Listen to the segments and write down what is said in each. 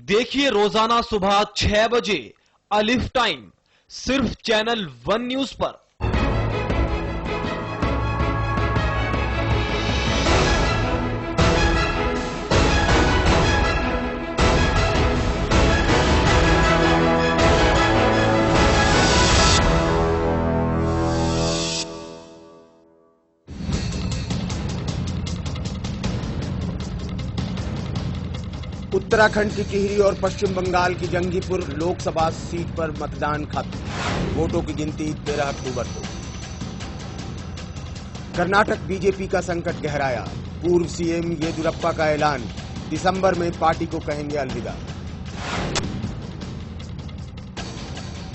देखिए रोजाना सुबह 6 बजे अलिफ टाइम सिर्फ चैनल 1 न्यूज पर। उत्तराखंड की टिहरी और पश्चिम बंगाल की जंगीपुर लोकसभा सीट पर मतदान खत्म। वोटों की गिनती 13 अक्टूबर को। कर्नाटक बीजेपी का संकट गहराया। पूर्व सीएम येदियुरप्पा का ऐलान, दिसंबर में पार्टी को कहेंगे अलविदा।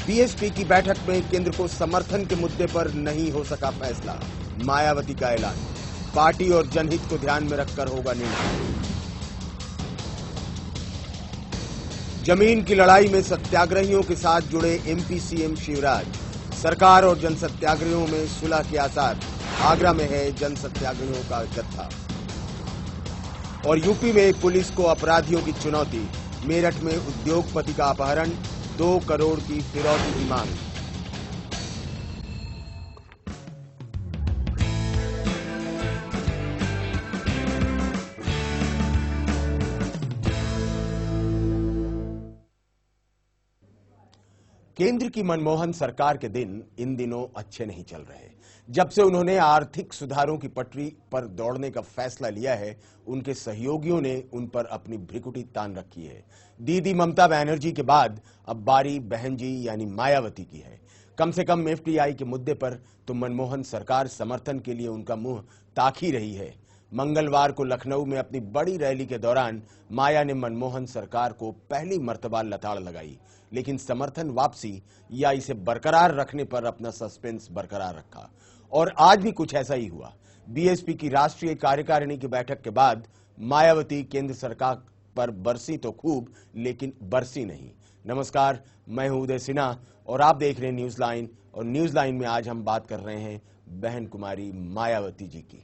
बीएसपी की बैठक में केंद्र को समर्थन के मुद्दे पर नहीं हो सका फैसला। मायावती का ऐलान, पार्टी और जनहित को ध्यान में रखकर होगा निर्णय। जमीन की लड़ाई में सत्याग्रहियों के साथ जुड़े एमपी सीएम शिवराज, सरकार और जन सत्याग्रहियों में सुलह के आसार। आगरा में है जन सत्याग्रहियों का जत्था। और यूपी में पुलिस को अपराधियों की चुनौती। मेरठ में उद्योगपति का अपहरण, 2 करोड़ की फिरौती की मांग। केंद्र की मनमोहन सरकार के दिन इन दिनों अच्छे नहीं चल रहे। जब से उन्होंने आर्थिक सुधारों की पटरी पर दौड़ने का फैसला लिया है, उनके सहयोगियों ने उन पर अपनी भ्रिकुटी तान रखी है। दीदी ममता बनर्जी के बाद अब बारी बहन जी यानी मायावती की है। कम से कम एफडीआई के मुद्दे पर तो मनमोहन सरकार समर्थन के लिए उनका मुंह ताक ही रही है। मंगलवार को लखनऊ में अपनी बड़ी रैली के दौरान माया ने मनमोहन सरकार को पहली मर्तबा लताड़ लगाई, लेकिन समर्थन वापसी या इसे बरकरार रखने पर अपना सस्पेंस बरकरार रखा। और आज भी कुछ ऐसा ही हुआ। बीएसपी की राष्ट्रीय कार्यकारिणी की बैठक के बाद मायावती केंद्र सरकार पर बरसी तो खूब, लेकिन बरसी नहीं। नमस्कार, मैं हूं उदय सिन्हा और आप देख रहे हैं न्यूज लाइन। और न्यूज लाइन में आज हम बात कर रहे हैं बहन कुमारी मायावती जी की।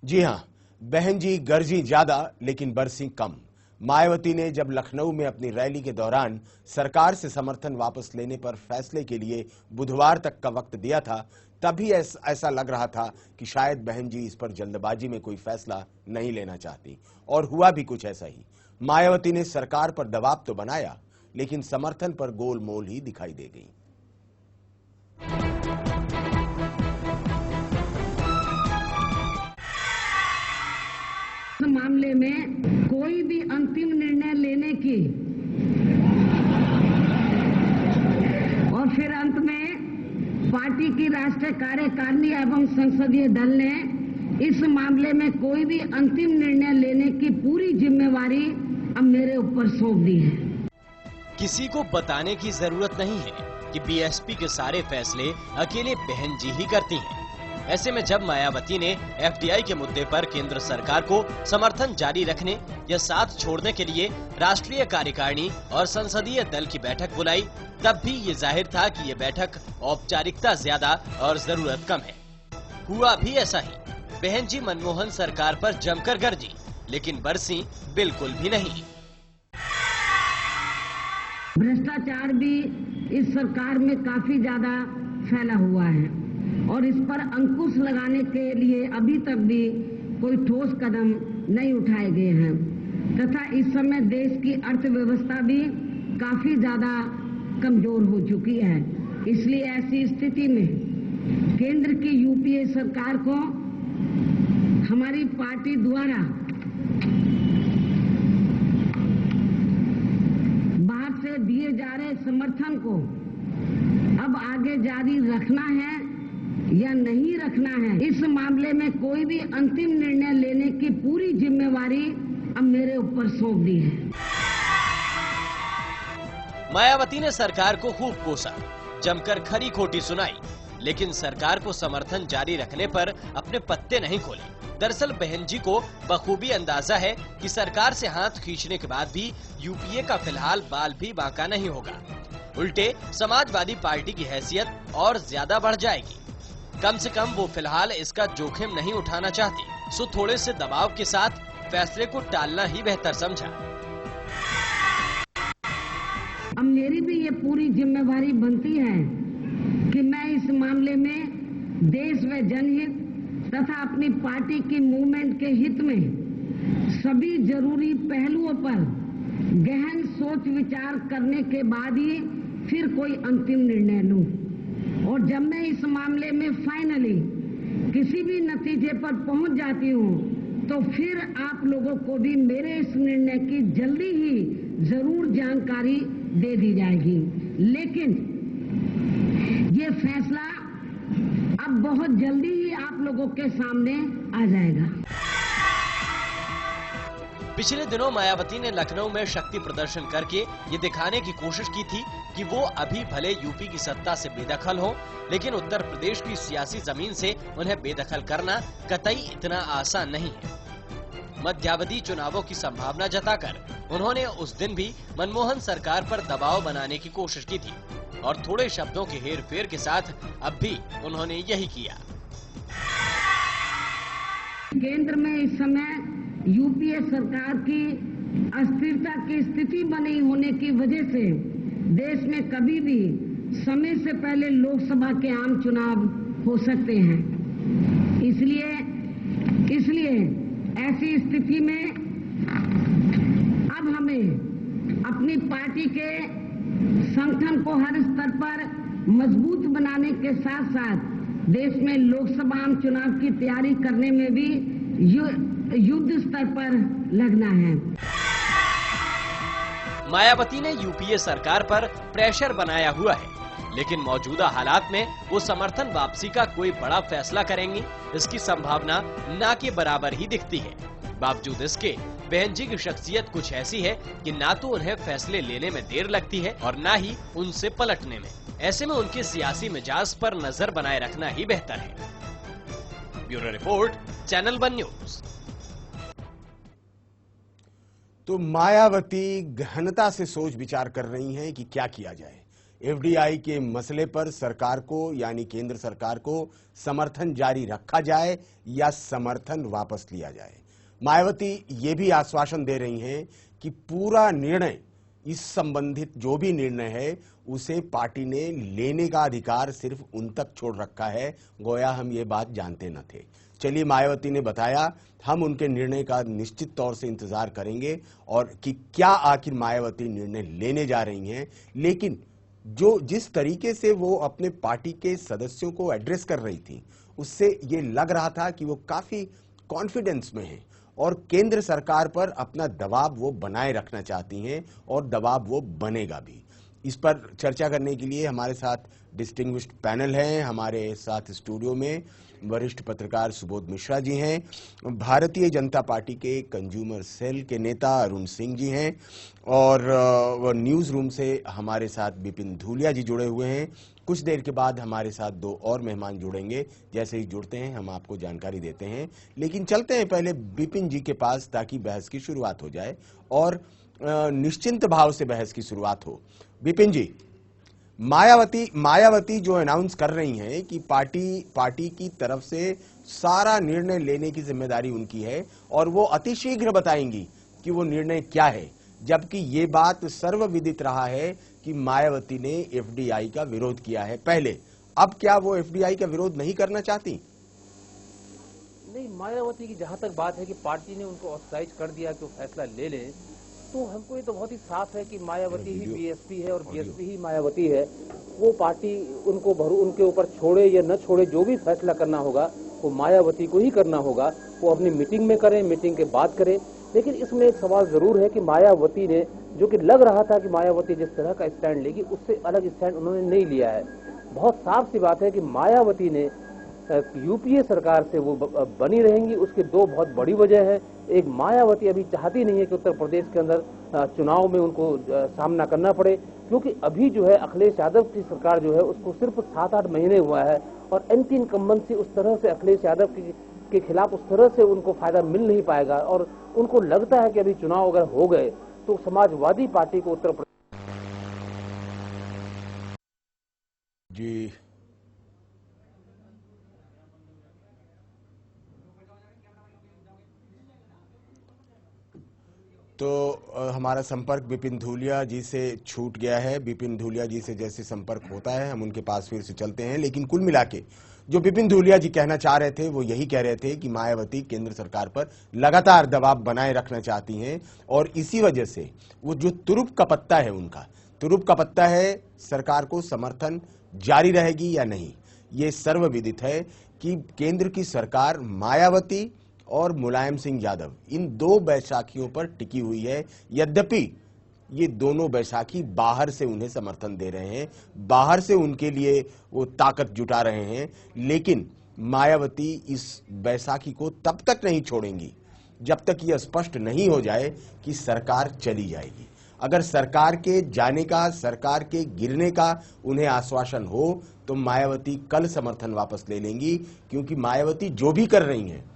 जी हां, बहन जी गरजी ज्यादा लेकिन बरसी कम। मायावती ने जब लखनऊ में अपनी रैली के दौरान सरकार से समर्थन वापस लेने पर फैसले के लिए बुधवार तक का वक्त दिया था, तभी ऐसा लग रहा था कि शायद बहन जी इस पर जल्दबाजी में कोई फैसला नहीं लेना चाहती। और हुआ भी कुछ ऐसा ही। मायावती ने सरकार पर दबाव तो बनाया, लेकिन समर्थन पर गोलमोल ही दिखाई दे गई। मामले में कोई भी अंतिम निर्णय लेने की और फिर अंत में पार्टी की राष्ट्रीय कार्यकारिणी एवं संसदीय दल ने इस मामले में कोई भी अंतिम निर्णय लेने की पूरी जिम्मेवारी अब मेरे ऊपर सौंप दी है। किसी को बताने की जरूरत नहीं है कि बीएसपी के सारे फैसले अकेले बहन जी ही करती हैं। ऐसे में जब मायावती ने एफडीआई के मुद्दे पर केंद्र सरकार को समर्थन जारी रखने या साथ छोड़ने के लिए राष्ट्रीय कार्यकारिणी और संसदीय दल की बैठक बुलाई, तब भी ये जाहिर था कि ये बैठक औपचारिकता ज्यादा और जरूरत कम है। हुआ भी ऐसा ही। बहन जी मनमोहन सरकार पर जमकर गरजी, लेकिन बरसी बिल्कुल भी नहीं। भ्रष्टाचार भी इस सरकार में काफी ज्यादा फैला हुआ है और इस पर अंकुश लगाने के लिए अभी तक भी कोई ठोस कदम नहीं उठाए गए हैं तथा इस समय देश की अर्थव्यवस्था भी काफी ज्यादा कमजोर हो चुकी है। इसलिए ऐसी स्थिति में केंद्र की यूपीए सरकार को हमारी पार्टी द्वारा बाहर से दिए जा रहे समर्थन को अब आगे जारी रखना है या नहीं रखना है। इस मामले में कोई भी अंतिम निर्णय लेने की पूरी जिम्मेवारी अब मेरे ऊपर सौंप दी है। मायावती ने सरकार को खूब कोसा, जमकर खरी खोटी सुनाई, लेकिन सरकार को समर्थन जारी रखने पर अपने पत्ते नहीं खोले। दरअसल बहन जी को बखूबी अंदाजा है कि सरकार से हाथ खींचने के बाद भी यूपीए का फिलहाल बाल भी बांका नहीं होगा। उल्टे समाजवादी पार्टी की हैसियत और ज्यादा बढ़ जाएगी। कम से कम वो फिलहाल इसका जोखिम नहीं उठाना चाहती, सो थोड़े से दबाव के साथ फैसले को टालना ही बेहतर समझा। अब मेरी भी ये पूरी जिम्मेवारी बनती है कि मैं इस मामले में देश व जनहित तथा अपनी पार्टी की मूवमेंट के हित में सभी जरूरी पहलुओं पर गहन सोच विचार करने के बाद ही फिर कोई अंतिम निर्णय लूं। और जब मैं इस मामले में फाइनली किसी भी नतीजे पर पहुंच जाती हूं, तो फिर आप लोगों को भी मेरे इस निर्णय की जल्दी ही जरूर जानकारी दे दी जाएगी। लेकिन ये फैसला अब बहुत जल्दी ही आप लोगों के सामने आ जाएगा। पिछले दिनों मायावती ने लखनऊ में शक्ति प्रदर्शन करके ये दिखाने की कोशिश की थी कि वो अभी भले यूपी की सत्ता से बेदखल हो, लेकिन उत्तर प्रदेश की सियासी जमीन से उन्हें बेदखल करना कतई इतना आसान नहीं है। मध्यावधि चुनावों की संभावना जताकर उन्होंने उस दिन भी मनमोहन सरकार पर दबाव बनाने की कोशिश की थी और थोड़े शब्दों के हेरफेर के साथ अब भी उन्होंने यही किया। केंद्र में इस समय यूपीए सरकार की अस्थिरता की स्थिति बनी होने की वजह से देश में कभी भी समय से पहले लोकसभा के आम चुनाव हो सकते हैं। इसलिए ऐसी स्थिति में अब हमें अपनी पार्टी के संगठन को हर स्तर पर मजबूत बनाने के साथ साथ देश में लोकसभा आम चुनाव की तैयारी करने में भी युद्ध स्तर पर लगना है। मायावती ने यूपीए सरकार पर प्रेशर बनाया हुआ है, लेकिन मौजूदा हालात में वो समर्थन वापसी का कोई बड़ा फैसला करेंगी, इसकी संभावना ना के बराबर ही दिखती है। बावजूद इसके बहन जी की शख्सियत कुछ ऐसी है कि ना तो उन्हें फैसले लेने में देर लगती है और ना ही उनसे पलटने में। ऐसे में उनके सियासी मिजाज पर नजर बनाए रखना ही बेहतर है। Bureau report, channel 1 news. तो मायावती गहनता से सोच विचार कर रही हैं कि क्या किया जाए। एफडीआई के मसले पर सरकार को यानी केंद्र सरकार को समर्थन जारी रखा जाए या समर्थन वापस लिया जाए। मायावती ये भी आश्वासन दे रही हैं कि पूरा निर्णय, इस संबंधित जो भी निर्णय है उसे पार्टी ने लेने का अधिकार सिर्फ उन तक छोड़ रखा है, गोया हम ये बात जानते न थे। चलिए, मायावती ने बताया, हम उनके निर्णय का निश्चित तौर से इंतजार करेंगे और कि क्या आखिर मायावती निर्णय लेने जा रही हैं। लेकिन जिस तरीके से वो अपने पार्टी के सदस्यों को एड्रेस कर रही थी, उससे ये लग रहा था कि वो काफी कॉन्फिडेंस में हैं और केंद्र सरकार पर अपना दबाव वो बनाए रखना चाहती हैं और दबाव वो बनेगा भी। इस पर चर्चा करने के लिए हमारे साथ डिस्टिंग्विश्ड पैनल है। हमारे साथ स्टूडियो में वरिष्ठ पत्रकार सुबोध मिश्रा जी हैं, भारतीय जनता पार्टी के कंज्यूमर सेल के नेता अरुण सिंह जी हैं और न्यूज रूम से हमारे साथ बिपिन धूलिया जी जुड़े हुए हैं। कुछ देर के बाद हमारे साथ 2 और मेहमान जुड़ेंगे। जैसे ही जुड़ते हैं हम आपको जानकारी देते हैं, लेकिन चलते हैं पहले बिपिन जी के पास ताकि बहस की शुरुआत हो जाए और निश्चिंत भाव से बहस की शुरुआत हो। बिपिन जी, मायावती जो अनाउंस कर रही हैं कि पार्टी की तरफ से सारा निर्णय लेने की जिम्मेदारी उनकी है और वो अतिशीघ्र बताएंगी कि वो निर्णय क्या है, जबकि ये बात सर्वविदित रहा है कि मायावती ने एफडीआई का विरोध किया है पहले। अब क्या वो एफडीआई का विरोध नहीं करना चाहती? नहीं, मायावती की जहां तक बात है कि पार्टी ने उनको ऑथराइज कर दिया कि वो फैसला ले ले, तो हमको ये तो बहुत ही साफ है कि मायावती ही बीएसपी है और बीएसपी ही मायावती है। वो पार्टी उनके ऊपर छोड़े या न छोड़े, जो भी फैसला करना होगा वो मायावती को ही करना होगा। वो अपनी मीटिंग में करें, मीटिंग के बाद करें। लेकिन इसमें एक सवाल जरूर है कि मायावती ने, जो कि लग रहा था कि मायावती जिस तरह का स्टैंड लेगी, उससे अलग स्टैंड उन्होंने नहीं लिया है। बहुत साफ सी बात है कि मायावती ने यूपीए सरकार से वो बनी रहेंगी। उसके 2 बहुत बड़ी वजह है। एक, मायावती अभी चाहती नहीं है कि उत्तर प्रदेश के अंदर चुनाव में उनको सामना करना पड़े, क्योंकि अभी जो है अखिलेश यादव की सरकार जो है उसको सिर्फ 7-8 महीने हुआ है और एंटी इनकम्बेंसी उस तरह से अखिलेश यादव की के खिलाफ उस तरह से उनको फायदा मिल नहीं पाएगा और उनको लगता है कि अभी चुनाव अगर हो गए तो समाजवादी पार्टी को उत्तर प्रदेश जी तो हमारा संपर्क विपिन धूलिया जी से छूट गया है। विपिन धूलिया जी से जैसे संपर्क होता है हम उनके पास फिर से चलते हैं, लेकिन कुल मिला के जो विपिन धूलिया जी कहना चाह रहे थे वो यही कह रहे थे कि मायावती केंद्र सरकार पर लगातार दबाव बनाए रखना चाहती हैं और इसी वजह से वो जो तुरुप का पत्ता है, उनका तुरुप का पत्ता है, सरकार को समर्थन जारी रहेगी या नहीं। ये सर्वविदित है कि केंद्र की सरकार मायावती और मुलायम सिंह यादव इन दो बैसाखियों पर टिकी हुई है। यद्यपि ये दोनों बैसाखी बाहर से उन्हें समर्थन दे रहे हैं, बाहर से उनके लिए वो ताकत जुटा रहे हैं, लेकिन मायावती इस बैसाखी को तब तक नहीं छोड़ेंगी जब तक यह स्पष्ट नहीं हो जाए कि सरकार चली जाएगी। अगर सरकार के जाने का, सरकार के गिरने का उन्हें आश्वासन हो तो मायावती कल समर्थन वापस ले लेंगी, क्योंकि मायावती जो भी कर रही हैं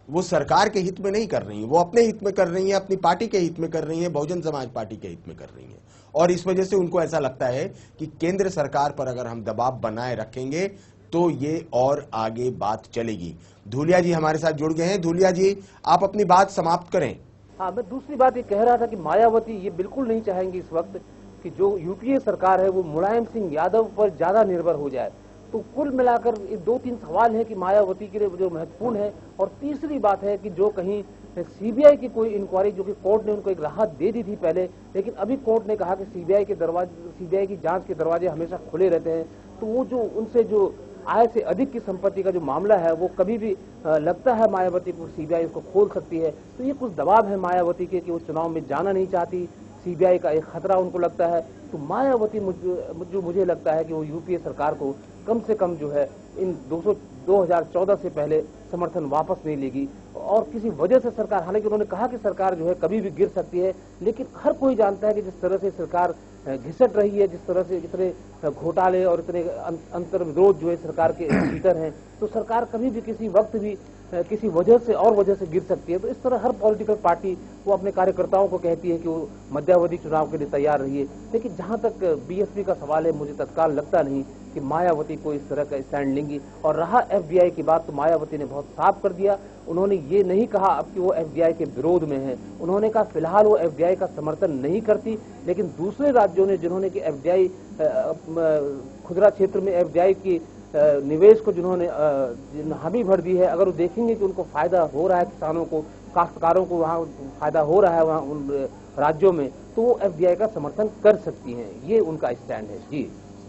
वो सरकार के हित में नहीं कर रही हैं, वो अपने हित में कर रही हैं, अपनी पार्टी के हित में कर रही हैं, बहुजन समाज पार्टी के हित में कर रही हैं। और इस वजह से उनको ऐसा लगता है कि केंद्र सरकार पर अगर हम दबाव बनाए रखेंगे तो ये और आगे बात चलेगी। धूलिया जी हमारे साथ जुड़ गए हैं। धूलिया जी, आप अपनी बात समाप्त करें। हाँ, मैं दूसरी बात ये कह रहा था कि मायावती ये बिल्कुल नहीं चाहेंगी इस वक्त कि जो यूपीए सरकार है वो मुलायम सिंह यादव पर ज्यादा निर्भर हो जाए। तो कुल मिलाकर ये 2-3 सवाल है कि मायावती के लिए जो महत्वपूर्ण है। और तीसरी बात है कि जो कहीं सीबीआई की कोई इंक्वायरी, जो कि कोर्ट ने उनको एक राहत दे दी थी पहले, लेकिन अभी कोर्ट ने कहा कि सीबीआई की जांच के दरवाजे हमेशा खुले रहते हैं। तो वो जो उनसे जो आय से अधिक की संपत्ति का जो मामला है वो कभी भी लगता है मायावती को सीबीआई उसको खोल सकती है। तो ये कुछ दबाव है मायावती के कि वो चुनाव में जाना नहीं चाहती, सीबीआई का एक खतरा उनको लगता है। तो मायावती मुझे लगता है कि वो यूपीए सरकार को कम से कम जो है इन 2014 से पहले समर्थन वापस नहीं लेगी। और किसी वजह से सरकार, हालांकि उन्होंने कहा कि सरकार जो है कभी भी गिर सकती है, लेकिन हर कोई जानता है कि जिस तरह से सरकार घिसट रही है, जिस तरह से इतने घोटाले और इतने अंतर्विरोध जो है सरकार के भीतर हैं, तो सरकार कभी भी किसी वक्त भी किसी वजह से गिर सकती है। तो इस तरह हर पॉलिटिकल पार्टी वो अपने कार्यकर्ताओं को कहती है कि वो मध्यावधि चुनाव के लिए तैयार रहिए। लेकिन जहां तक बीएसपी का सवाल है, मुझे तत्काल लगता नहीं कि मायावती को इस तरह का स्टैंड लेंगी। और रहा एफडीआई की बात, तो मायावती ने बहुत साफ कर दिया। उन्होंने ये नहीं कहा अब कि वो एफडीआई के विरोध में है, उन्होंने कहा फिलहाल वो एफडीआई का समर्थन नहीं करती। लेकिन दूसरे राज्यों ने जिन्होंने कि एफडीआई खुदरा क्षेत्र में एफडीआई की निवेश को जिन्होंने हामी भर दी है, अगर वो देखेंगे कि उनको फायदा हो रहा है, किसानों को, काश्तकारों को वहाँ फायदा हो रहा है वहाँ उन राज्यों में, तो वो एफडीआई का समर्थन कर सकती हैं। ये उनका स्टैंड है।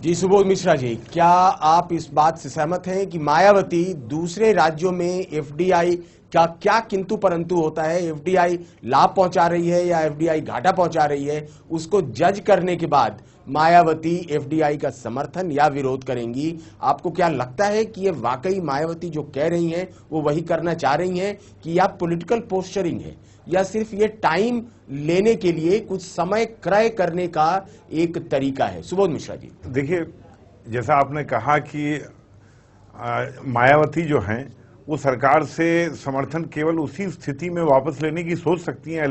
जी सुबोध मिश्रा जी, क्या आप इस बात से सहमत हैं कि मायावती दूसरे राज्यों में एफडीआई का क्या किंतु परंतु होता है, एफडीआई लाभ पहुंचा रही है या एफडीआई घाटा पहुंचा रही है, उसको जज करने के बाद मायावती एफडीआई का समर्थन या विरोध करेंगी? आपको क्या लगता है कि ये वाकई मायावती जो कह रही हैं वो वही करना चाह रही हैं, कि या पॉलिटिकल पोस्चरिंग है, या सिर्फ ये टाइम लेने के लिए कुछ समय क्रय करने का एक तरीका है? सुबोध मिश्रा जी, देखिए, जैसा आपने कहा कि मायावती जो हैं वो सरकार से समर्थन केवल उसी स्थिति में वापस लेने की सोच सकती हैं,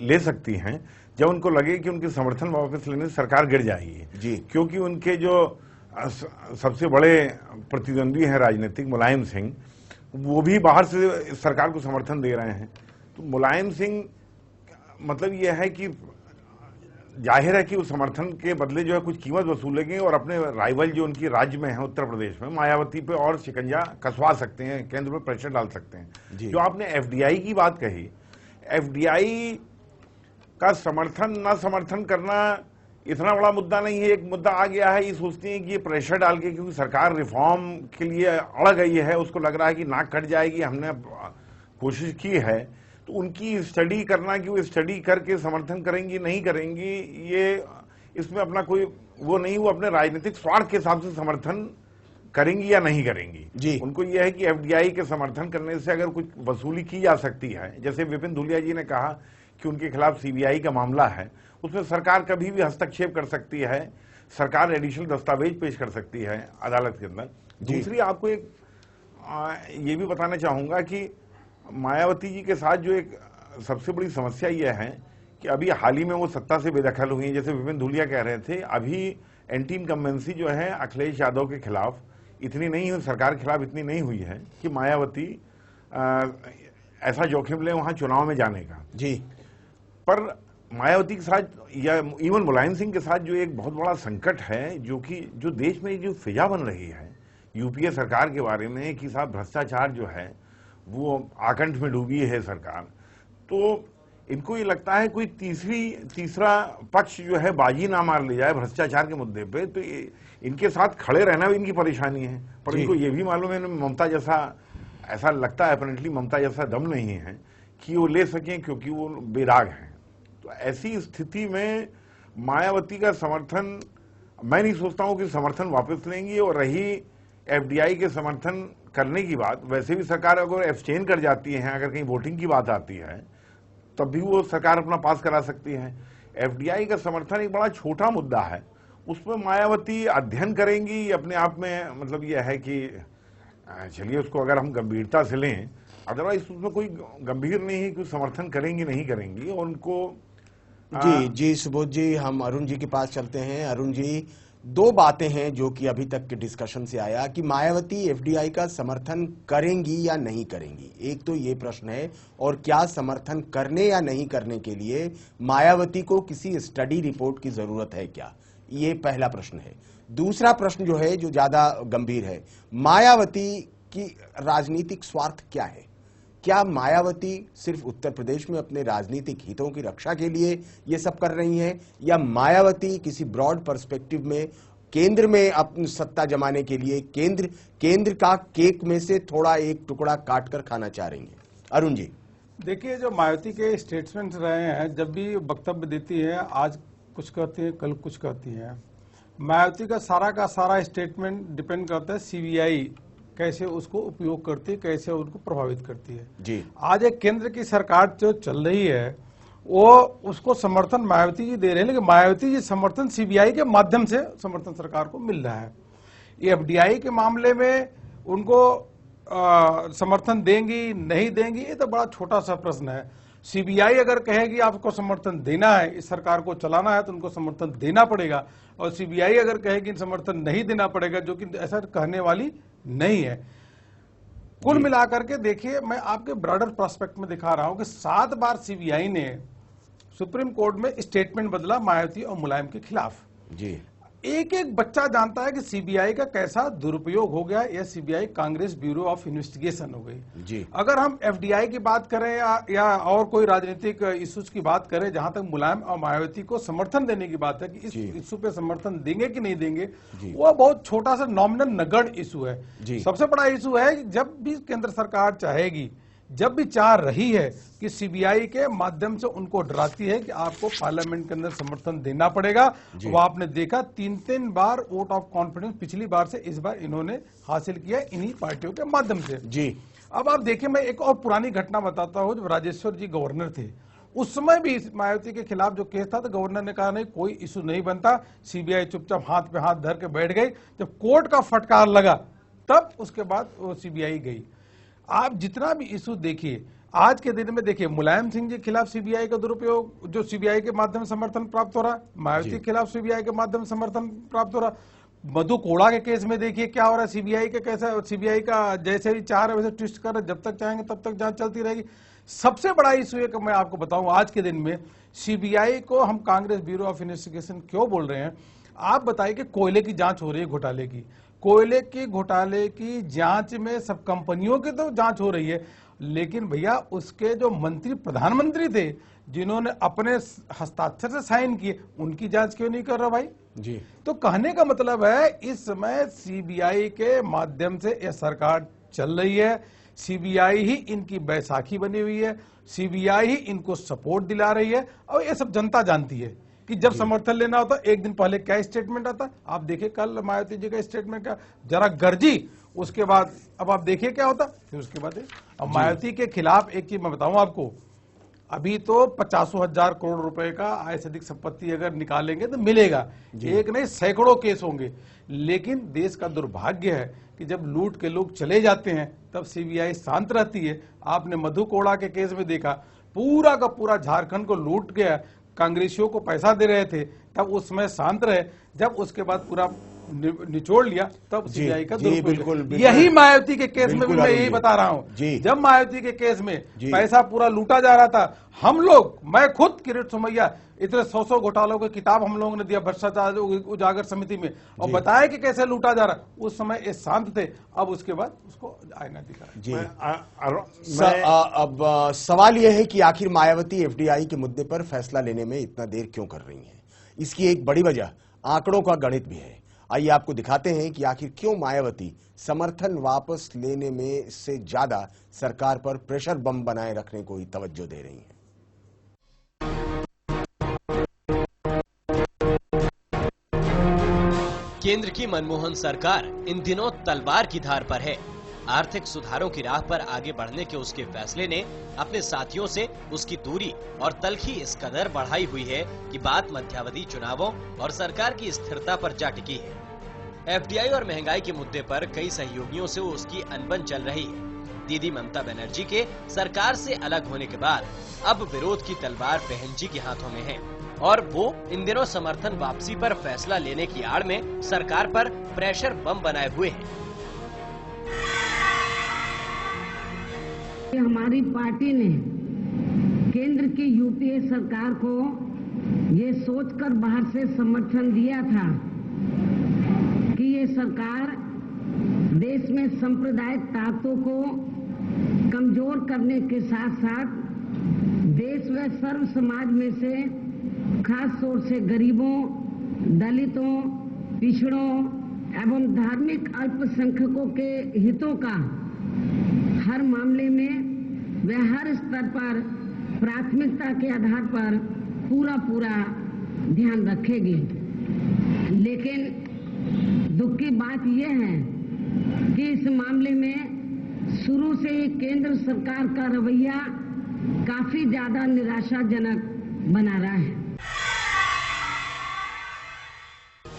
ले सकती हैं जब उनको लगे कि उनके समर्थन वापस लेने से सरकार गिर जाएगी जी। क्योंकि उनके जो सबसे बड़े प्रतिद्वंदी हैं राजनीतिक, मुलायम सिंह, वो भी बाहर से सरकार को समर्थन दे रहे हैं। तो मुलायम सिंह मतलब यह है कि जाहिर है कि उस समर्थन के बदले जो है कुछ कीमत वसूलेंगे और अपने राइवल जो उनकी राज्य में है, उत्तर प्रदेश में, मायावती पे और शिकंजा कसवा सकते हैं, केंद्र पर प्रेशर डाल सकते हैं। जो आपने एफडीआई की बात कही, एफडीआई का समर्थन न समर्थन करना इतना बड़ा मुद्दा नहीं है। एक मुद्दा आ गया है, ये सोचती है कि ये प्रेशर डाल के, क्योंकि सरकार रिफॉर्म के लिए अड़ गई है, उसको लग रहा है कि नाक कट जाएगी, हमने कोशिश की है, तो उनकी स्टडी करना कि वो स्टडी करके समर्थन करेंगी नहीं करेंगी, ये इसमें अपना कोई वो नहीं, वो अपने राजनीतिक स्वार्थ के हिसाब से समर्थन करेंगी या नहीं करेंगी जी। उनको यह है कि एफडीआई के समर्थन करने से अगर कुछ वसूली की जा सकती है, जैसे विपिन धूलिया जी ने कहा कि उनके खिलाफ सीबीआई का मामला है, उसमें सरकार कभी भी हस्तक्षेप कर सकती है, सरकार एडिशनल दस्तावेज पेश कर सकती है अदालत के अंदर। दूसरी आपको एक ये भी बताना चाहूंगा कि मायावती जी के साथ जो एक सबसे बड़ी समस्या यह है कि अभी हाल ही में वो सत्ता से बेदखल हुई हैं। जैसे विपिन धुलिया कह रहे थे, अभी एंटी इनकम्बेंसी जो है अखिलेश यादव के खिलाफ इतनी नहीं हुई, सरकार के खिलाफ इतनी नहीं हुई है कि मायावती ऐसा जोखिम ले वहां चुनाव में जाने का। जी, पर मायावती के साथ या इवन मुलायम सिंह के साथ जो एक बहुत बड़ा संकट है, जो देश में जो फिजा बन रही है यूपीए सरकार के बारे में कि साहब भ्रष्टाचार जो है वो आकंठ में डूबी है सरकार, तो इनको ये लगता है कोई तीसरा पक्ष जो है बाजी ना मार ले जाए भ्रष्टाचार के मुद्दे पे, तो इनके साथ खड़े रहना भी इनकी परेशानी है। पर इनको ये भी मालूम है ममता जैसा, ऐसा लगता है अपरेंटली ममता जैसा दम नहीं है कि वो ले सकें, क्योंकि वो बेदाग हैं। तो ऐसी स्थिति में मायावती का समर्थन, मैं नहीं सोचता हूं कि समर्थन वापस लेंगी। और रही एफडीआई के समर्थन करने की बात, वैसे भी सरकार अगर एब्सटेन कर जाती है, अगर कहीं वोटिंग की बात आती है तब भी वो सरकार अपना पास करा सकती है। एफडीआई का समर्थन एक बड़ा छोटा मुद्दा है, उसमें मायावती अध्ययन करेंगी अपने आप में, मतलब यह है कि चलिए उसको अगर हम गंभीरता से लें, अदरवाइज उसमें कोई गंभीर नहीं है कि समर्थन करेंगी नहीं करेंगी। और उनको जी सुबोध जी, हम अरुण जी के पास चलते हैं। अरुण जी, दो बातें हैं जो कि अभी तक के डिस्कशन से आया कि मायावती एफडीआई का समर्थन करेंगी या नहीं करेंगी, एक तो ये प्रश्न है, और क्या समर्थन करने या नहीं करने के लिए मायावती को किसी स्टडी रिपोर्ट की जरूरत है क्या, ये पहला प्रश्न है। दूसरा प्रश्न जो है, जो ज्यादा गंभीर है, मायावती की राजनीतिक स्वार्थ क्या है? क्या मायावती सिर्फ उत्तर प्रदेश में अपने राजनीतिक हितों की रक्षा के लिए ये सब कर रही हैं, या मायावती किसी ब्रॉड पर्सपेक्टिव में केंद्र में अपनी सत्ता जमाने के लिए केंद्र का केक में से थोड़ा एक टुकड़ा काटकर खाना चाह रही हैं? अरुण जी, देखिए, जो मायावती के स्टेटमेंट रहे हैं, जब भी वक्तव्य देती है, आज कुछ कहती है, कल कुछ कहती है। मायावती का सारा स्टेटमेंट डिपेंड करता है सीबीआई कैसे उसको उपयोग करती है, कैसे उनको प्रभावित करती है जी। आज एक केंद्र की सरकार जो चल रही है वो उसको समर्थन मायावती जी दे रहे हैं, लेकिन मायावती जी समर्थन सीबीआई के माध्यम से समर्थन सरकार को मिल रहा है। ये एफडीआई के मामले में उनको समर्थन देंगी नहीं देंगी, ये तो बड़ा छोटा सा प्रश्न है। सीबीआई अगर कहेगी आपको समर्थन देना है, इस सरकार को चलाना है, तो उनको समर्थन देना पड़ेगा, और सीबीआई अगर कहेगी समर्थन नहीं देना पड़ेगा, जो कि ऐसा कहने वाली नहीं है। कुल मिलाकर के देखिए, मैं आपके ब्रॉडर प्रोस्पेक्ट में दिखा रहा हूं कि 7 बार सीबीआई ने सुप्रीम कोर्ट में स्टेटमेंट बदला मायावती और मुलायम के खिलाफ। जी, एक एक बच्चा जानता है कि सीबीआई का कैसा दुरुपयोग हो गया, या CBI Congress bureau of investigation हो गई। जी, अगर हम एफडीआई की बात करें या और कोई राजनीतिक इश्यूज की बात करें, जहां तक मुलायम और मायावती को समर्थन देने की बात है कि इस इश्यू पे समर्थन देंगे कि नहीं देंगे, वो बहुत छोटा सा नॉमिनल नगण्य इशू है। सबसे बड़ा इशू है कि जब भी केंद्र सरकार चाहेगी, जब भी चाह रही है कि सीबीआई के माध्यम से उनको डराती है कि आपको पार्लियामेंट के अंदर समर्थन देना पड़ेगा। वो आपने देखा 3 बार वोट ऑफ कॉन्फिडेंस पिछली बार से इस बार इन्होंने हासिल किया इन्हीं पार्टियों के माध्यम से। जी, अब आप देखिए, मैं एक और पुरानी घटना बताता हूं। जब राजेश्वर जी गवर्नर थे, उस समय भी मायावती के खिलाफ जो केस था, तो गवर्नर ने कहा नहीं, कोई इशू नहीं बनता, सीबीआई चुपचाप हाथ पे हाथ धर के बैठ गई। जब कोर्ट का फटकार लगा, तब उसके बाद वो सीबीआई गई। आप जितना भी इशू देखिए, आज के दिन में देखिए, मुलायम सिंह जी के खिलाफ सीबीआई का दुरुपयोग, जो सीबीआई के माध्यम से समर्थन प्राप्त हो रहा है, मायावती के खिलाफ सीबीआई के माध्यम से समर्थन प्राप्त हो रहा है। मधु कोड़ा के केस में देखिए क्या हो रहा है, सीबीआई के कैसा, सीबीआई का जैसे भी चाह रहे वैसे ट्विस्ट कर रहे, जब तक चाहेंगे तब तक जांच चलती रहेगी। सबसे बड़ा इशू है कि मैं आपको बताऊं, आज के दिन में सीबीआई को हम कांग्रेस ब्यूरो ऑफ इन्वेस्टिगेशन क्यों बोल रहे हैं? आप बताइए कि कोयले की जांच हो रही है, घोटाले की, कोयले की घोटाले की जांच में सब कंपनियों की तो जांच हो रही है, लेकिन भैया उसके जो मंत्री प्रधानमंत्री थे, जिन्होंने अपने हस्ताक्षर से साइन किए, उनकी जांच क्यों नहीं कर रहा भाई? जी, तो कहने का मतलब है, इस समय सीबीआई के माध्यम से यह सरकार चल रही है। सीबीआई ही इनकी बैसाखी बनी हुई है, सीबीआई ही इनको सपोर्ट दिला रही है, और ये सब जनता जानती है कि जब समर्थन लेना होता, एक दिन पहले क्या स्टेटमेंट आता। आप देखिए कल मायावती जी का स्टेटमेंट क्या, जरा गर्जी, उसके बाद अब आप देखिए क्या होता, फिर उसके बाद अब मायावती के खिलाफ एक चीज मैं बताऊं आपको, अभी तो 50,000 करोड़ रुपए का आय से अधिक संपत्ति अगर निकालेंगे तो मिलेगा, एक नहीं सैकड़ों केस होंगे। लेकिन देश का दुर्भाग्य है कि जब लूट के लोग चले जाते हैं तब सीबीआई शांत रहती है। आपने मधु कोड़ा के केस में देखा, पूरा का पूरा झारखंड को लूट गया, कांग्रेसियों को पैसा दे रहे थे, तब उस समय शांत रहे। जब उसके बाद पूरा निचोड़ लिया तब सीबीआई का दुरुपयोग। यही मायावती के केस में भी मैं यही बता रहा हूं। जब मायावती के केस में पैसा पूरा लूटा जा रहा था, हम लोग, मैं खुद किरीट सोमैया, इतने 100 घोटालों की किताब हम लोगों ने दिया भ्रष्टाचार उजागर समिति में और बताया कि कैसे लूटा जा रहा। उस समय ये शांत थे, अब उसके बाद उसको आईना दिखा। अब सवाल यह है कि आखिर मायावती एफडीआई के मुद्दे पर फैसला लेने में इतना देर क्यों कर रही है। इसकी एक बड़ी वजह आंकड़ों का गणित भी है। आइए आपको दिखाते हैं कि आखिर क्यों मायावती समर्थन वापस लेने में से ज्यादा सरकार पर प्रेशर बम बनाए रखने को ही तवज्जो दे रही हैं। केंद्र की मनमोहन सरकार इन दिनों तलवार की धार पर है। आर्थिक सुधारों की राह पर आगे बढ़ने के उसके फैसले ने अपने साथियों से उसकी दूरी और तलखी इस कदर बढ़ाई हुई है कि बात मध्यावधि चुनावों और सरकार की स्थिरता पर जा टिकी है। एफडीआई और महंगाई के मुद्दे पर कई सहयोगियों से उसकी अनबन चल रही है। दीदी ममता बनर्जी के सरकार से अलग होने के बाद अब विरोध की तलवार बहन जी के हाथों में है और वो इन दिनों समर्थन वापसी पर फैसला लेने की आड़ में सरकार पर प्रेशर बम बनाए हुए हैं। हमारी पार्टी ने केंद्र की यूपीए सरकार को ये सोचकर बाहर से समर्थन दिया था कि ये सरकार देश में सांप्रदायिक ताकतों को कमजोर करने के साथ साथ देश व सर्व समाज में से खास तौर से गरीबों, दलितों, पिछड़ों एवं धार्मिक अल्पसंख्यकों के हितों का हर मामले में व हर स्तर पर प्राथमिकता के आधार पर पूरा ध्यान रखेगी। लेकिन दुख की बात यह है कि इस मामले में शुरू से ही केंद्र सरकार का रवैया काफी ज्यादा निराशाजनक बना रहा है।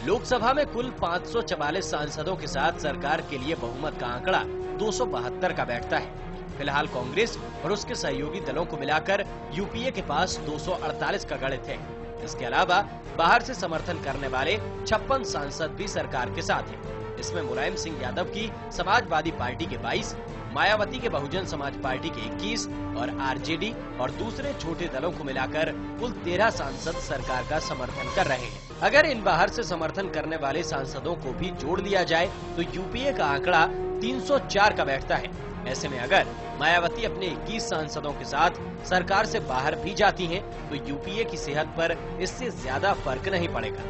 लोकसभा में कुल 544 सांसदों के साथ सरकार के लिए बहुमत का आंकड़ा 272 का बैठता है। फिलहाल कांग्रेस और उसके सहयोगी दलों को मिलाकर यूपीए के पास 248 का गणित है। इसके अलावा बाहर से समर्थन करने वाले 56 सांसद भी सरकार के साथ हैं। इसमें मुलायम सिंह यादव की समाजवादी पार्टी के 22, मायावती के बहुजन समाज पार्टी के 21 और आरजेडी और दूसरे छोटे दलों को मिलाकर कुल 13 सांसद सरकार का समर्थन कर रहे हैं। अगर इन बाहर से समर्थन करने वाले सांसदों को भी जोड़ लिया जाए तो यूपीए का आंकड़ा 304 का बैठता है। ऐसे में अगर मायावती अपने 21 सांसदों के साथ सरकार से बाहर भी जाती हैं, तो यूपीए की सेहत पर इससे ज्यादा फर्क नहीं पड़ेगा।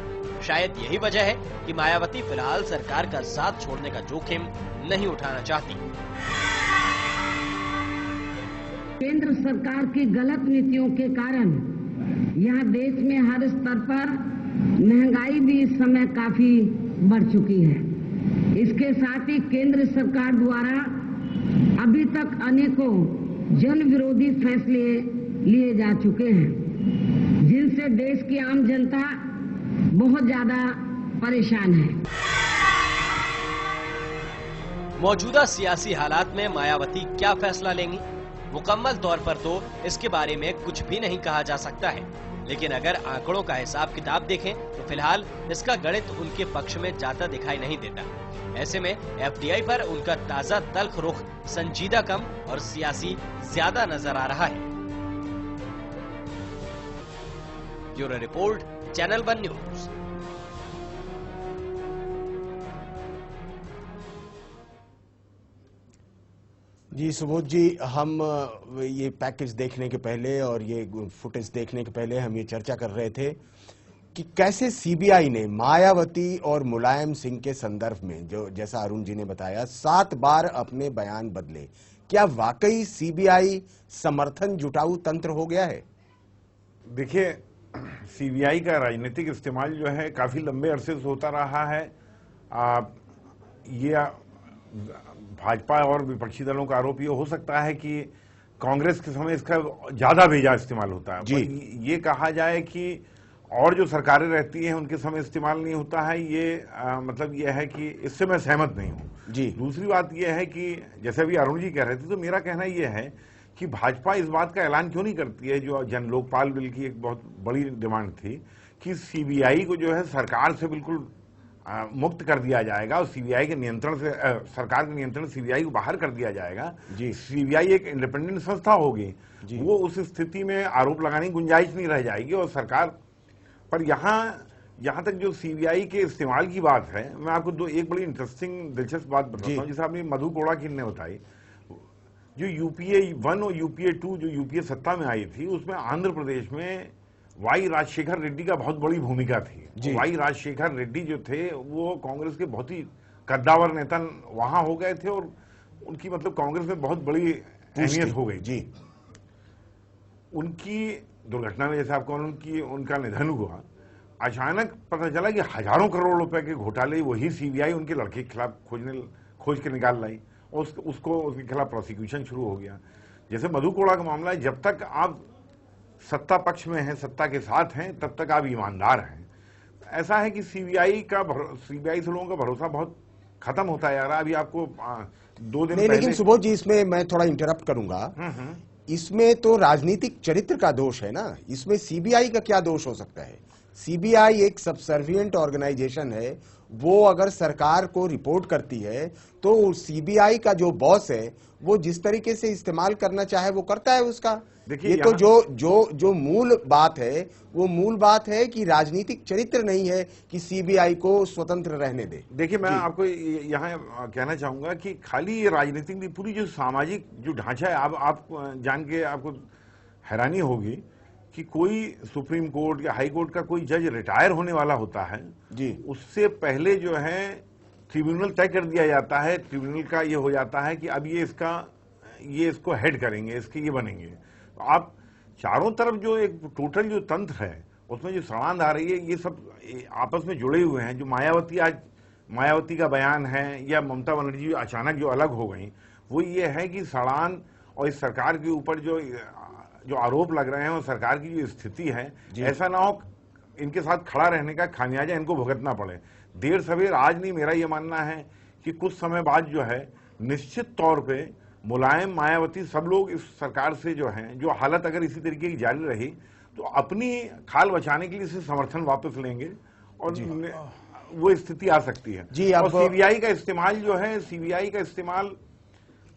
शायद यही वजह है कि मायावती फिलहाल सरकार का साथ छोड़ने का जोखिम नहीं उठाना चाहती। केंद्र सरकार की गलत नीतियों के कारण यहाँ देश में हर स्तर पर महंगाई भी इस समय काफी बढ़ चुकी है। इसके साथ ही केंद्र सरकार द्वारा अभी तक अनेकों जन विरोधी फैसले लिए जा चुके हैं, जिनसे देश की आम जनता बहुत ज्यादा परेशान है। मौजूदा सियासी हालात में मायावती क्या फैसला लेंगी, मुकम्मल तौर पर तो इसके बारे में कुछ भी नहीं कहा जा सकता है। लेकिन अगर आंकड़ों का हिसाब किताब देखें तो फिलहाल इसका गणित उनके पक्ष में जाता दिखाई नहीं देता। ऐसे में एफडीआई पर उनका ताजा तल्ख रुख संजीदा कम और सियासी ज्यादा नजर आ रहा है। Bureau report, channel 1 news. जी सुबोध जी, हम ये पैकेज देखने के पहले और ये फुटेज देखने के पहले हम ये चर्चा कर रहे थे कि कैसे सीबीआई ने मायावती और मुलायम सिंह के संदर्भ में, जो जैसा अरुण जी ने बताया, 7 बार अपने बयान बदले। क्या वाकई सीबीआई समर्थन जुटाऊ तंत्र हो गया है? देखिए, सीबीआई का राजनीतिक इस्तेमाल जो है काफी लंबे अरसे से होता रहा है। ये भाजपा और विपक्षी दलों का आरोप ये हो सकता है कि कांग्रेस के समय इसका ज्यादा बेजा इस्तेमाल होता है। जी। पर ये कहा जाए कि और जो सरकारें रहती हैं उनके समय इस्तेमाल नहीं होता है, ये मतलब ये है कि इससे मैं सहमत नहीं हूं। जी। दूसरी बात ये है कि जैसे अभी अरुण जी कह रहे थे, तो मेरा कहना ये है कि भाजपा इस बात का ऐलान क्यों नहीं करती है, जो जन लोकपाल बिल की एक बहुत बड़ी डिमांड थी कि सीबीआई को जो है सरकार से बिल्कुल मुक्त कर दिया जाएगा और सीबीआई के नियंत्रण से सरकार के नियंत्रण सीबीआई को बाहर कर दिया जाएगा। जी। सीबीआई एक इंडिपेंडेंट संस्था होगी, वो उस स्थिति में आरोप लगाने की गुंजाइश नहीं रह जाएगी। और सरकार पर यहां तक जो सीबीआई के इस्तेमाल की बात है, मैं आपको एक बड़ी इंटरेस्टिंग दिलचस्प बात बताता हूं। जैसे आपने मधु कोड़ा की ने बताई, जो यूपीए 1 और यूपीए 2 जो यूपीए सत्ता में आई थी, उसमें आंध्र प्रदेश में वाई राजशेखर रेड्डी का बहुत बड़ी भूमिका थी। वाई राजशेखर रेड्डी जो थे वो कांग्रेस के बहुत ही कद्दावर नेता वहां हो गए थे और उनकी मतलब कांग्रेस में बहुत बड़ी अहमियत हो गई। जी। उनकी दुर्घटना में, जैसे आपको उनका निधन हुआ, अचानक पता चला कि हजारों करोड़ रुपए के घोटाले वही सीबीआई उनके लड़के के खिलाफ खोज के निकाल लाई और उसके खिलाफ प्रोसिक्यूशन शुरू हो गया। जैसे मधु कोड़ा का मामला है, जब तक आप सत्ता पक्ष में हैं, सत्ता के साथ हैं, तब तक आप ईमानदार हैं। ऐसा है कि सीबीआई से लोगों का भरोसा बहुत खत्म होता है। अभी आपको 2 दिन नहीं, पहले, लेकिन सुबोध जी इसमें मैं थोड़ा इंटरप्ट करूंगा। इसमें तो राजनीतिक चरित्र का दोष है ना, इसमें सीबीआई का क्या दोष हो सकता है? सीबीआई एक सबसर्विएंट ऑर्गेनाइजेशन है, वो अगर सरकार को रिपोर्ट करती है तो सीबीआई का जो बॉस है वो जिस तरीके से इस्तेमाल करना चाहे वो करता है उसका। देखिए, ये तो जो मूल बात है वो मूल बात है कि राजनीतिक चरित्र नहीं है कि सीबीआई को स्वतंत्र रहने दे। देखिए, मैं आपको यहाँ कहना चाहूंगा कि खाली ये राजनीतिक नहीं, पूरी जो सामाजिक जो ढांचा है, आप जान के आपको हैरानी होगी कि कोई सुप्रीम कोर्ट या हाई कोर्ट का कोई जज रिटायर होने वाला होता है जी, उससे पहले जो है ट्रिब्यूनल तय कर दिया जाता है। ट्रिब्यूनल का ये हो जाता है कि अब ये इसको हेड करेंगे, इसके ये बनेंगे। आप चारों तरफ जो एक टोटल जो तंत्र है उसमें जो सड़ांध आ रही है, ये सब आपस में जुड़े हुए हैं। जो मायावती का बयान है या ममता बनर्जी अचानक जो अलग हो गई, वो ये है कि सड़ांध और इस सरकार के ऊपर जो आरोप लग रहे हैं और सरकार की जो स्थिति है, ऐसा ना हो इनके साथ खड़ा रहने का खामियाजा इनको भुगतना पड़े। देर सवेर आज नहीं, मेरा यह मानना है कि कुछ समय बाद जो है निश्चित तौर पे मुलायम, मायावती, सब लोग इस सरकार से जो है, जो हालत अगर इसी तरीके की जारी रही तो अपनी खाल बचाने के लिए इसे समर्थन वापस लेंगे और वो स्थिति आ सकती है। जी, और सीबीआई का इस्तेमाल जो है, सीबीआई का इस्तेमाल